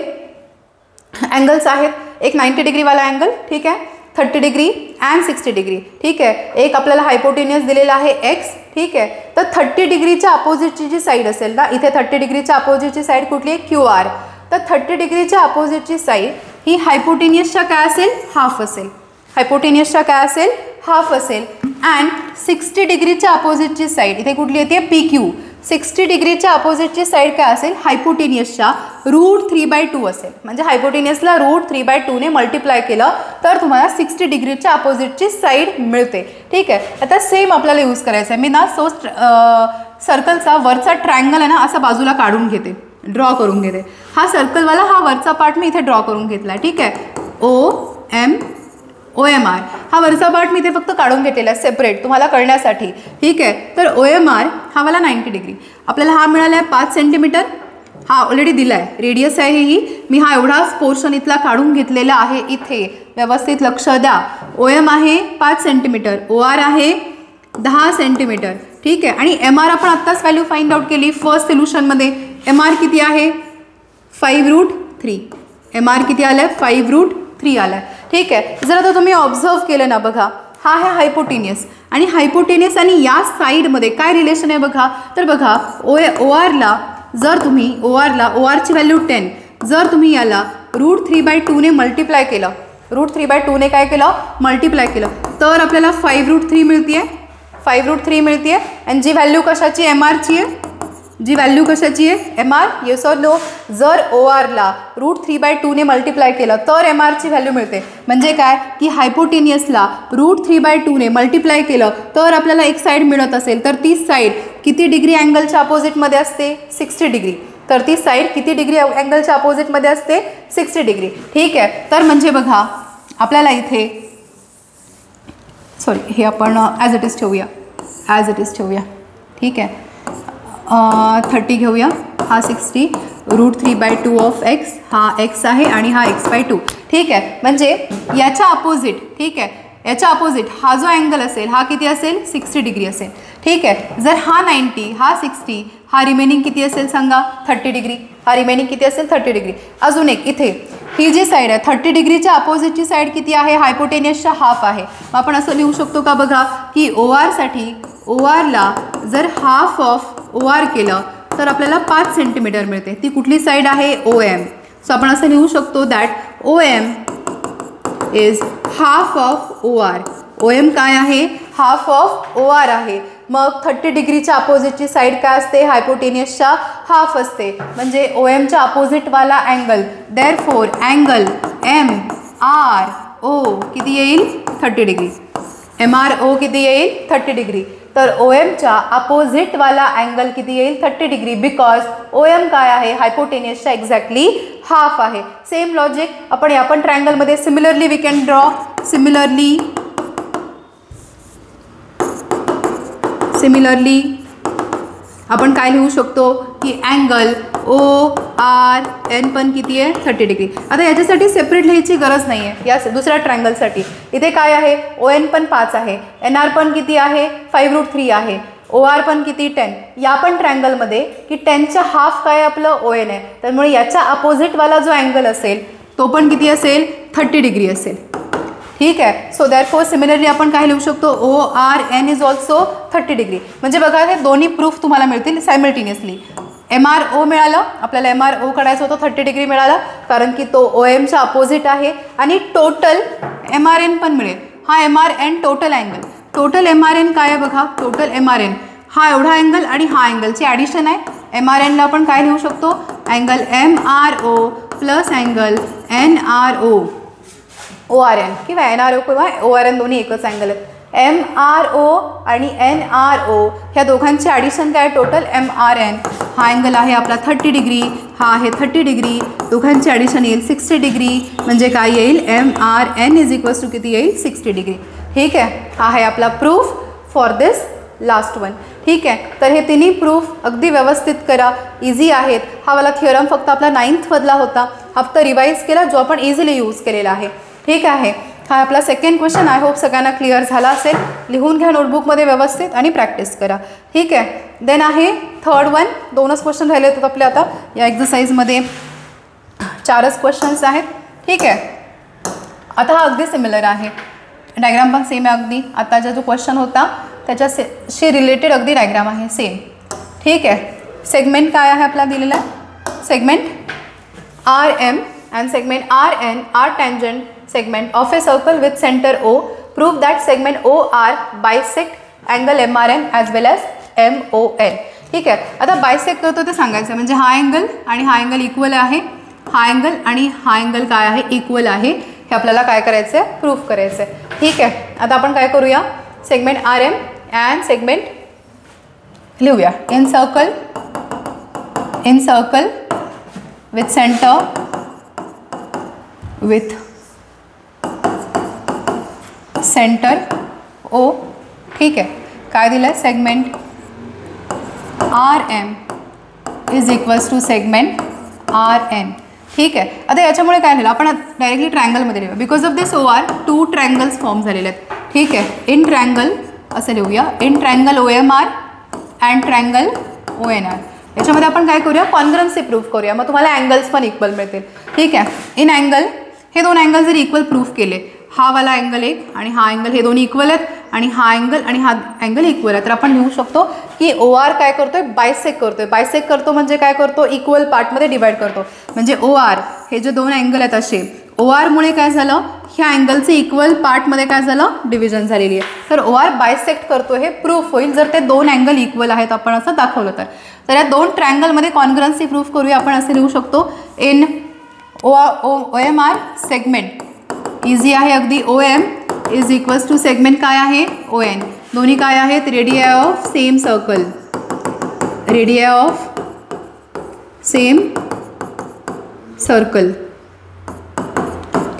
अँगल्स आहेत. एक 90 डिग्रीवाला अँगल, ठीक आहे, 30 डिग्री अँड 60 डिग्री. ठीक आहे. एक आपल्याला हायपोटेनियस दिलेला आहे x. ठीक आहे. तर 30 डिग्रीच्या अपोजिटची जी साईड असेल ना, इथे 30 डिग्रीच्या अपोजिटची साईड कुठली आहे? QR. तर 30 डिग्रीच्या अपोजिटची साईड ही हायपोटेनियसच्या काय असेल? हाफ असेल. हायपोटेनियसच्या काय असेल? हाफ असेल. अँड 60 डिग्रीच्या अपोजिटची साईड इथे कुठली येते? PQ. 60 डिग्रीच्या अपोजिटची साईड काय असेल? हायपोटेनियसच्या √3/2 असेल. म्हणजे हायपोटेनियसला √3/2 ने मल्टिप्लाय केलं तर तुम्हाला 60 डिग्रीच्या अपोजिटची साईड मिळते. ठीक आहे. आता सेम आपल्याला यूज करायचं आहे. मी ना सर्कलचा वरचा ट्रायंगल आहे ना असा बाजूला काढून घेते, ड्रॉ करून घेते. हा सर्कलवाला हा वरचा पार्ट मी इथे ड्रॉ करून घेतला. ठीक आहे. OMR हा वरचा पार्ट मी इथे फक्त काढून घेतलेला आहे सेपरेट तुम्हाला कळण्यासाठी. ठीक आहे. तर OMR हा वाला 90 डिग्री आपल्याला हा मिळाला आहे 5 सेंटीमीटर. हा ऑलरेडी दिला आहे. रेडियस आहे ही. मी हा एवढाच पोर्शन इथला काढून घेतलेला आहे इथे. व्यवस्थित लक्ष द्या. OM आहे 5 सेंटीमीटर. OR आहे 10 सेंटीमीटर. ठीक आहे. आणि MR आपण आत्ताच व्हॅल्यू फाइंड आउट केली फर्स्ट सोल्युशनमध्ये. MR किती आहे? 5√3. MR किती आलं आहे? 5√3 आला आहे. ठीक आहे. जर आता तुम्ही ऑब्झर्व केलं ना, बघा हा आहे हायपोटेनियस आणि हायपोटेनियस आणि या साईडमध्ये काय रिलेशन आहे बघा. तर बघा ORला जर तुम्ही ORची व्हॅल्यू 10 जर तुम्ही याला √3/2 ने मल्टिप्लाय केलं, √3/2 ने काय केलं? मल्टिप्लाय केलं तर आपल्याला 5√3 मिळते आहे. 5√3 मिळते आहे. आणि जी व्हॅल्यू कशाची? MRची आहे. जी व्हॅल्यू कशाची आहे? MR. Yes or no? जर ORला √3/2 ने मल्टिप्लाय केलं तर MRची व्हॅल्यू मिळते. म्हणजे काय की हायपोटेनियसला √3/2 ने मल्टिप्लाय केलं तर आपल्याला एक साईड मिळत असेल तर ती साईड किती डिग्री अँगलच्या अपोजिटमध्ये असते? 60 डिग्री. तर ती साईड किती डिग्री अँगलच्या अपोजिटमध्ये असते? 60 डिग्री. ठीक आहे. तर म्हणजे बघा आपल्याला इथे सॉरी हे आपण ॲज इट इज ठेवूया. ठीक आहे. 30 घेऊया. हा 60 √3/2 ऑफ x हा x आहे आणि हा x/2. ठीक आहे. म्हणजे याच्या अपोजिट, ठीक आहे, याच्या अपोजिट हा जो अँगल असेल हा किती असेल? 60 डिग्री असेल. ठीक आहे. जर हा 90 हा 60 हा रिमेनिंग किती असेल सांगा? 30 डिग्री. हा रिमेनिंग किती असेल? 30 डिग्री. अजून एक इथे ही जी साईड आहे 30 डिग्रीच्या अपोजिटची साईड किती आहे? हायपोटेनियसच्या हाफ आहे. मग आपण असं लिहू शकतो का बघा की ORसाठी ORला जर हाफ ऑफ OR केलं तर आपल्याला 5 सेंटीमीटर मिळते. ती कुठली साईड आहे? OM. सो आपण असं लिहू शकतो that OM is half of OR. OM काय आहे? हाफ ऑफ OR आहे. मग 30 डिग्रीच्या अपोजिटची साईड काय असते? हायपोटेनियसच्या हाफ असते. म्हणजे OMच्या अपोजिटवाला अँगल देअरफॉर अँगल MRO किती येईल? 30 डिग्री. MRO किती येईल? 30 डिग्री. तर OMच्या अपोजिटवाला अँगल किती येईल? 30 डिग्री. बिकॉज OM काय आहे? हायपोटेनियसच्या एक्झॅक्टली हाफ आहे. सेम लॉजिक आपण या पण ट्रायंगलमध्ये similarly we can draw. Similarly आपण काय लिहू शकतो की अँगल ORN पण किती आहे? 30 डिग्री. आता याच्यासाठी सेपरेट लिहायची गरज नाही आहे. या दुसऱ्या ट्रायंगलसाठी इथे काय आहे? ON पण 5 आहे. NR पण किती आहे? 5√3 आहे. OR पण किती? 10. या पण ट्रायंगलमध्ये की 10च्या हाफ काय आपलं? ON आहे. त्यामुळे याच्या अपोजिटवाला जो अँगल असेल तो पण किती असेल? 30 डिग्री असेल. ठीक आहे. सो दॅटफॉर सिमिलरली आपण काय लिहू शकतो? ORN is also 30 degree. म्हणजे बघा हे दोन्ही प्रूफ तुम्हाला मिळतील सायमल्टेनियसली. MRO मिळालं आपल्याला. MRO काढायचं होतं 30 डिग्री मिळाला कारण की तो OMच्या अपोजिट आहे. आणि टोटल MRN पण मिळेल. हा MRN total angle. Total MRN काय आहे बघा? टोटल MRN हा एवढा अँगल आणि हा अँगलची ॲडिशन आहे. MRNला आपण काय लिहू शकतो? Angle MRO plus angle NRO ORN किंवा NRO किंवा ORN दोन्ही एकच अँगल आहेत. MRO आणि NRO ह्या दोघांचे ॲडिशन काय टोटल MRN. हा अँगल आहे आपला 30 डिग्री, हा आहे 30 डिग्री, दोघांचे ॲडिशन येईल 60 डिग्री, म्हणजे काय येईल MRN इज इक्वल्स टू किती येईल 60 डिग्री. ठीक आहे, हा आहे आपला proof for this last one. ठीक आहे, तर हे तिन्ही प्रूफ अगदी व्यवस्थित करा, इझी आहेत. हा वाला थिअरम फक्त आपला 9th मधला होता, हफ्ता रिवाईज केला जो आपण इझिली यूज केलेला आहे. ठीक आहे, हा आपला सेकंड क्वेश्चन. आय होप सगळ्यांना क्लिअर झाला असेल. लिहून घ्या नोटबुकमध्ये व्यवस्थित आणि प्रॅक्टिस करा. ठीक आहे, देन आहे थर्ड वन. 2च क्वेश्चन राहिले आहेत आपले आता या एक्झरसाइजमध्ये, 4च क्वेश्चन्स आहेत. ठीक आहे, आता हा अगदी सिमिलर आहे, डायग्राम पण सेम आहे अगदी. आताचा जो क्वेश्चन होता त्याच्याशी रिलेटेड अगदी डायग्राम आहे सेम. ठीक आहे, सेगमेंट काय आहे आपला दिलेला, segment RM and segment RN are tangent segment of a circle with center O. Prove that segment OR bisect angle MRN as well as MON. ठीक आहे, आता बायसेक्ट करतो ते सांगायचं, म्हणजे हा अँगल आणि हा अँगल इक्वल आहे, हा अँगल आणि हा अँगल काय आहे इक्वल आहे, हे आपल्याला काय करायचं आहे प्रूफ करायचं आहे. ठीक आहे, आता आपण काय करूया, सेगमेंट RM अँड सेगमेंट लिहूया in circle with centre with center O. ठीक आहे, काय दिलं आहे, segment RM is equals to segment RN. ठीक आहे, आता याच्यामुळे काय झालं, आपण डायरेक्टली ट्रायंगलमध्ये लिहूया. Because of this OR 2 triangles form झालेले आहेत. ठीक आहे, इन ट्रायंगल असं लिहूया, in triangle OMR and triangle ONR. याच्यामध्ये आपण काय करूया, कॉन्ग्रन्सी प्रूफ करूया, मग तुम्हाला अँगल्स पण इक्वल मिळतील. ठीक आहे, इन अँगल हे दोन अँगल जर इक्वल प्रूफ केले, हा वाला अँगल एक आणि हा अँगल, हे दोन्ही इक्वल आहेत आणि हा अँगल आणि हा अँगल इक्वल आहे, तर आपण लिहू शकतो की OR काय करतोय, बायसेक करतोय. बायसेक करतो म्हणजे काय करतो, इक्वल पार्टमध्ये डिवाइड करतो. म्हणजे OR हे जे दोन अँगल आहेत असे, ORमुळे काय झालं, ह्या अँगलचे इक्वल पार्टमध्ये काय झालं, डिव्हिजन झालेली आहे. तर OR बायसेक्ट करतो हे प्रूफ होईल जर ते दोन अँगल इक्वल आहेत आपण असं दाखवलं तर. तर या दोन ट्रायंगलमध्ये कॉन्ग्रन्सी प्रूफ करूया आपण. असे लिहू शकतो, इन OMR सेगमेंट इझी आहे अगदी, OM is equals to segment काय आहे ON. दोन्ही काय आहेत, radii of same circle, radii of same circle.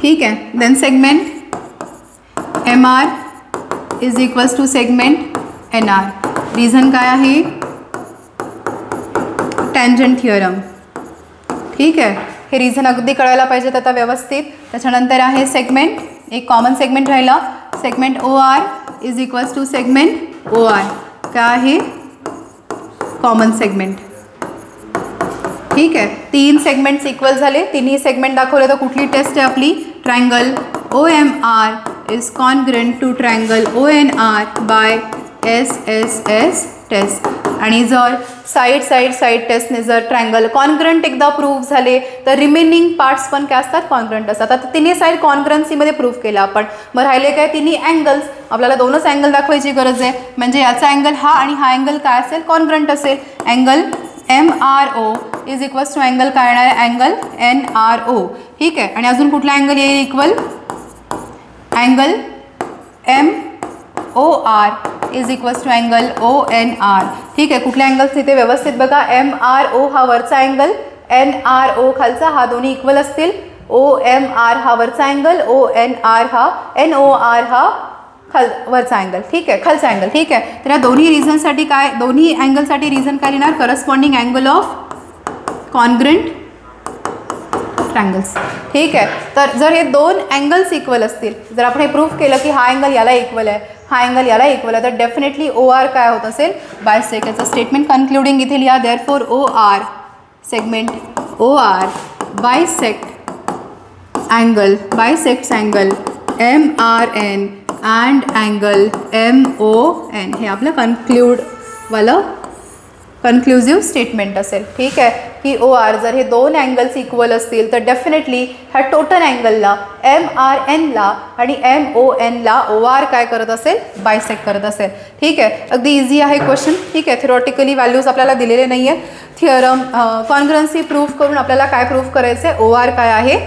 ठीक आहे, then segment MR is equals to segment NR. Reason काय आहे, टँजंट थिअरम. ठीक आहे, हे रिझन अगदी कळायला पाहिजेत आता व्यवस्थित. त्याच्यानंतर आहे सेगमेंट, एक कॉमन सेगमेंट राहिला, segment OR is equals to segment OR. काय आहे, कॉमन सेगमेंट. ठीक आहे, 3 सेगमेंट्स इक्वल झाले, तिन्ही सेगमेंट दाखवले. तर कुठली टेस्ट आहे आपली, triangle OMR is congruent to triangle ONR by SSS test. आणि जर साईड टेस्टने जर ट्रायंगल कॉन्ग्रंट एकदा प्रूव्ह झाले तर रिमेनिंग पार्ट्स पण काय असतात, कॉन्ग्रंट असतात. आता तिन्ही साईड कॉन्ग्रन्सीमध्ये प्रूव्ह केलं आपण. मग राहिले काय, तिन्ही अँगल्स. आपल्याला दोनच अँगल दाखवायची गरज आहे, म्हणजे याचा अँगल हा आणि हा अँगल काय असेल, कॉन्ग्रंट असेल. Angle MRO is equals to angle काय येणार आहे, अँगल NRO. ठीक आहे, आणि अजून कुठला अँगल येईल equal, angle MOR is equals to angle ONR. ठीक आहे, कुठले अँगल्स तिथे व्यवस्थित बघा, MRO हा वरचा अँगल, NRO खालचा, हा दोन्ही इक्वल असतील. OMR हा वरचा अँगल, NOR हा वरचा अँगल. ठीक आहे, खालचा अँगल. ठीक आहे, तर या दोन्ही रिझनसाठी काय, दोन्ही अँगलसाठी रिझन काय लिहिणार, corresponding angle of congruent triangles. ठीक आहे, तर जर हे दोन अँगल्स इक्वल असतील, जर आपण हे प्रूफ केलं की हा अँगल याला इक्वल आहे, हा अँगल याला इक्वल आहे, तर डेफिनेटली OR काय होत असेल, बायसेक्ट. याचं स्टेटमेंट कन्क्लुडिंग इथे लिहा, therefore OR segment OR bisect angle MRN and angle MON. हे आपलं कन्क्लुझिव्ह स्टेटमेंट असेल. ठीक आहे, की OR जर हे दोन अँगल्स इक्वल असतील तर डेफिनेटली ह्या टोटल अँगलला MRNला आणि MONला OR काय करत असेल, बायसेक्ट करत असेल. ठीक आहे, अगदी इझी आहे क्वेश्चन. ठीक आहे, थिओरॉटिकली व्हॅल्यूज आपल्याला दिलेले नाही आहेत. थिअरम कॉन्ग्रन्सी प्रूफ करून आपल्याला काय प्रूफ करायचं आहे, OR काय आहे,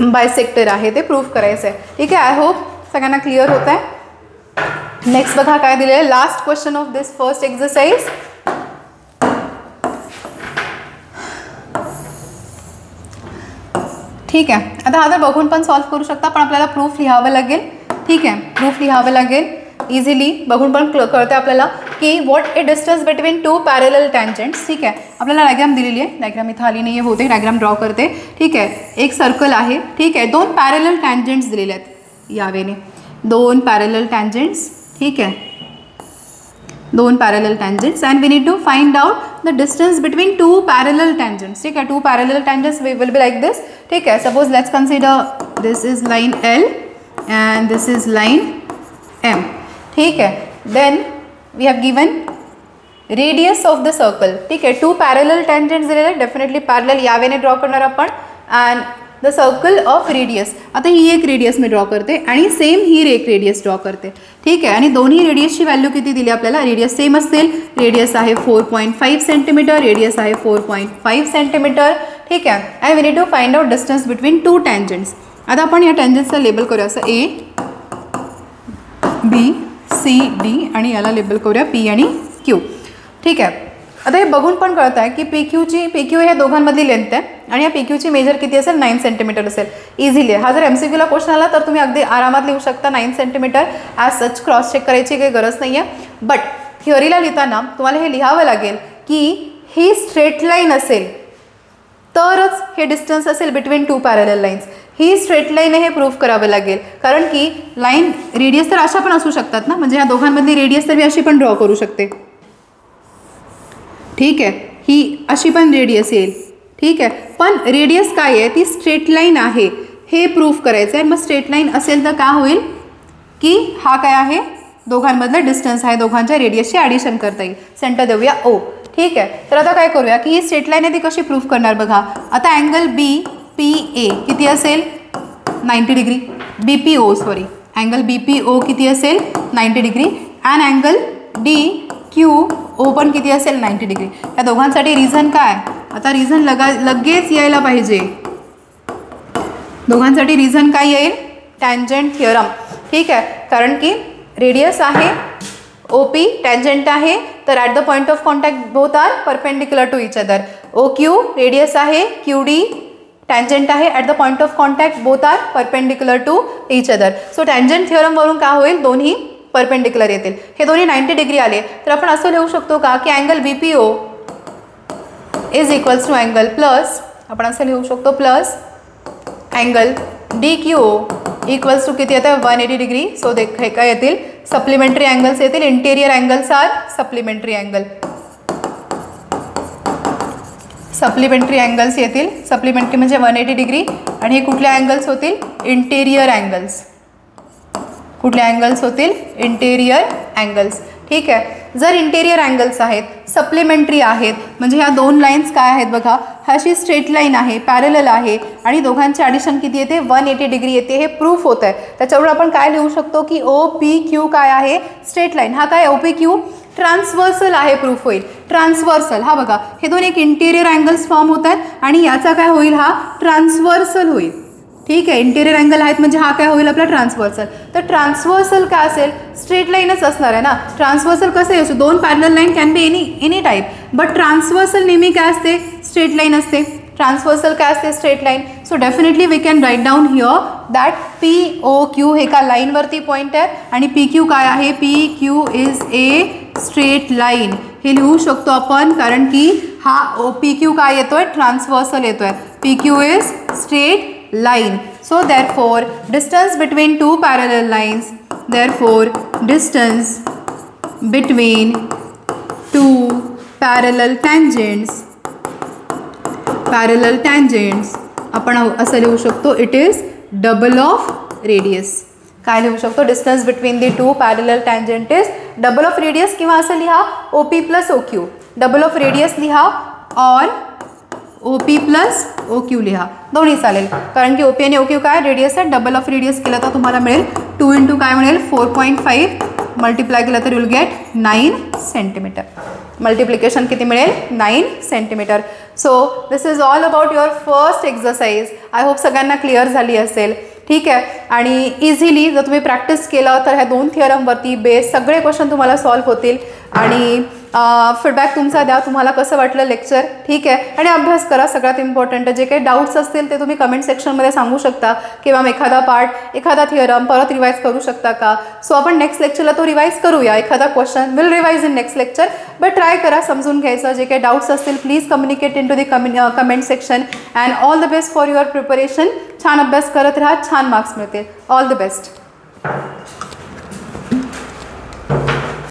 बायसेक्टर आहे ते प्रूफ करायचं आहे. ठीक आहे, आय होप सगळ्यांना क्लिअर होत आहे? नेक्स्ट बघा काय दिले आहे, last question of this first exercise. ठीक आहे, आता हा जर बघून पण सॉल्व्ह करू शकता, पण आपल्याला प्रूफ लिहावं लागेल. ठीक आहे, प्रूफ लिहावं लागेल. इझिली बघून पण कळतं आपल्याला की what a distance between two parallel tangents. ठीक आहे, आपल्याला डायग्राम दिलेली आहे. डायग्राम इथं आली नाही आहे, होते डायग्राम ड्रॉ करते. ठीक आहे, एक सर्कल आहे. ठीक आहे, 2 पॅरेलल टँजंट्स दिलेले आहेत या वेने, 2 पॅरेलल टँजंट्स. ठीक आहे, 2 parallel tangents and we need to find out the distance between 2 parallel tangents. ठीक आहे, 2 parallel tangents will be like this. ठीक आहे, suppose let's consider this is line L and this is line M. ठीक है, then we have given radius of the circle. ठीक है, 2 parallel tangents दिलेले आहेत, डेफिनेटली पॅरलल या वेने ड्रॉ करणार आपण. And the circle of radius, आता ही एक रेडियस मी ड्रॉ करते आणि सेम ही एक रेडियस ड्रॉ करते. ठीक आहे, आणि दोन्ही रेडियसची व्हॅल्यू किती दिली आपल्याला, रेडियस सेम असतील. रेडियस आहे 4.5 सेंटीमीटर, रेडियस आहे 4.5 सेंटीमीटर. ठीक आहे, and we need to find out distance between 2 tangents. आता आपण या टँजंट्सला लेबल करूया असं A, B, C, D आणि याला लेबल करूया P आणि Q. ठीक आहे, आता हे बघून पण कळत आहे की PQ ह्या दोघांमधली लेंथ आहे आणि या PQ मेजर किती असेल, 9 सेंटीमीटर असेल. इझिली हा जर MCQला क्वेश्चन आला तर तुम्ही अगदी आरामात लिहू शकता 9 centimetre. As such cross check करायची काही गरज नाही आहे. बट थिअरीला लिहिताना तुम्हाला हे लिहावं लागेल की ही स्ट्रेट लाईन असेल तरच हे डिस्टन्स असेल बिटवीन 2 पॅरलल लाईन्स. ही स्ट्रेट लाईन आहे हे प्रूफ करावं लागेल, कारण की लाईन रेडियस तर अशा पण असू शकतात ना, म्हणजे या दोघांमधली रेडियस तर मी अशी पण ड्रॉ करू शकते. ठीक आहे, ही अशी पण रेडियस येईल. ठीक आहे, पण रेडियस काय आहे, ती स्ट्रेट लाईन आहे हे प्रूफ करायचं आहे. मग स्ट्रेट लाईन असेल तर काय होईल की हा काय आहे, दोघांमधलं डिस्टन्स आहे, दोघांच्या रेडियसची ॲडिशन करता येईल. सेंटर देऊया O. ठीक आहे, तर आता काय करूया की ही स्ट्रेट लाईन आहे ती कशी प्रूफ करणार बघा. आता अँगल BPA किती असेल, 90 degree. BPO sorry, angle BPO किती असेल, 90 डिग्री. अँड अँगल DQO पण किती असेल, 90 डिग्री. या दोघांसाठी रिझन काय, आता रिझन लगेच यायला पाहिजे. दोघांसाठी रिझन काय येईल, टँजंट थिअरम. ठीक आहे, कारण की रेडियस आहे OP, टँजंट आहे, तर at the point of contact both are perpendicular to each other. OQ radius आहे, QD टँजंट आहे, at the point of contact both are perpendicular to each other. So tangent थिअरमवरून काय होईल, दोन्ही perpendicular येतील. हे दोन्ही 90 डिग्री आले तर आपण असं लिहू शकतो का की angle BPO is equals to angle plus, आपण असं लिहू शकतो plus angle DQO equals to किती येतं, 180 डिग्री. सो हे काय येतील, सप्लिमेंटरी अँगल्स येतील. Interior angles are supplementary angle, supplementary angles येतील. सप्लिमेंटरी म्हणजे 180 डिग्री आणि हे कुठल्या अँगल्स होतील, इंटेरियर अँगल्स. कुठल्या अँगल्स होतील, इंटेरियर अँगल्स. ठीक आहे, जर इंटेरियर अँगल्स आहेत, सप्लिमेंटरी आहेत, म्हणजे ह्या 2 लाईन्स काय आहेत बघा, ह्याची स्ट्रेट लाईन आहे, पॅरलल आहे आणि दोघांचे ॲडिशन किती येते, 180 डिग्री येते. हे प्रूफ होत आहे. त्याच्यावर आपण काय लिहू शकतो की OPQ काय आहे, स्ट्रेट लाईन. हा काय OPQ ट्रान्सवर्सल आहे, प्रूफ होईल. ट्रान्सवर्सल हा बघा, हे दोन एक इंटेरियर अँगल्स फॉर्म होत आहेत आणि याचा काय होईल, हा ट्रान्सवर्सल होईल. ठीक आहे, इंटेरियर अँगल आहेत म्हणजे हा काय होईल आपला ट्रान्सवर्सल. तर ट्रान्सवर्सल काय असेल, स्ट्रेट लाईनच असणार आहे ना. ट्रान्सवर्सल कसं असो, 2 parallel line can be any type, but transversal नेहमी काय असते, स्ट्रेट लाईन असते. ट्रान्सवर्सल काय असते, straight line. So definitely we can write down here that POQ हे का लाईनवरती पॉईंट आहे आणि PQ काय आहे, PQ is a straight line. हे लिहू शकतो आपण, कारण की हा PQ काय येतोय, ट्रान्सवर्सल येतोय. PQ is straight line. So therefore distance between 2 parallel lines, therefore distance between 2 parallel tangents आपण असं लिहू शकतो, it is double of radius. काय लिहू शकतो, distance between the 2 parallel tangent is double of radius, किंवा असं लिहा OP plus OQ. Double of radius लिहा और OP प्लस OQ लिहा, दोन्ही चालेल. कारण की OP आणि OQ काय रेडियस आहे, डबल ऑफ रेडियस केलं तर तुम्हाला मिळेल 2 इंटू काय मिळेल 4.5 मल्टिप्लाय केलं तर विल गेट 9 सेंटीमीटर. मल्टिप्लिकेशन किती मिळेल, 9 centimetre. So this is all about your first exercise. I hope सगळ्यांना क्लिअर झाली असेल. ठीक आहे. आणि इझिली जर तुम्ही प्रॅक्टिस केलं तर ह्या 2 थिअरमवरती बेस सगळे क्वेश्चन तुम्हाला सॉल्व्ह होतील. आणि फीडबॅक तुमचा द्या, तुम्हाला कसं वाटलं लेक्चर, ठीक आहे. आणि अभ्यास करा. सगळ्यात इम्पॉर्टंट जे काही डाऊट्स असतील ते तुम्ही कमेंट सेक्शनमध्ये सांगू शकता की मॅम एखादा पार्ट एखादा थिअरम परत रिवाईज करू शकता का. सो आपण नेक्स्ट लेक्चरला तो रिवाईज करूया. एखादा question will revise in next lecture, but try करा समजून घ्यायचं. जे काही डाऊट्स असतील please communicate in to the comment section. And all the best for your preparation. छान अभ्यास करत राहा, छान मार्क्स मिळतील. All the best.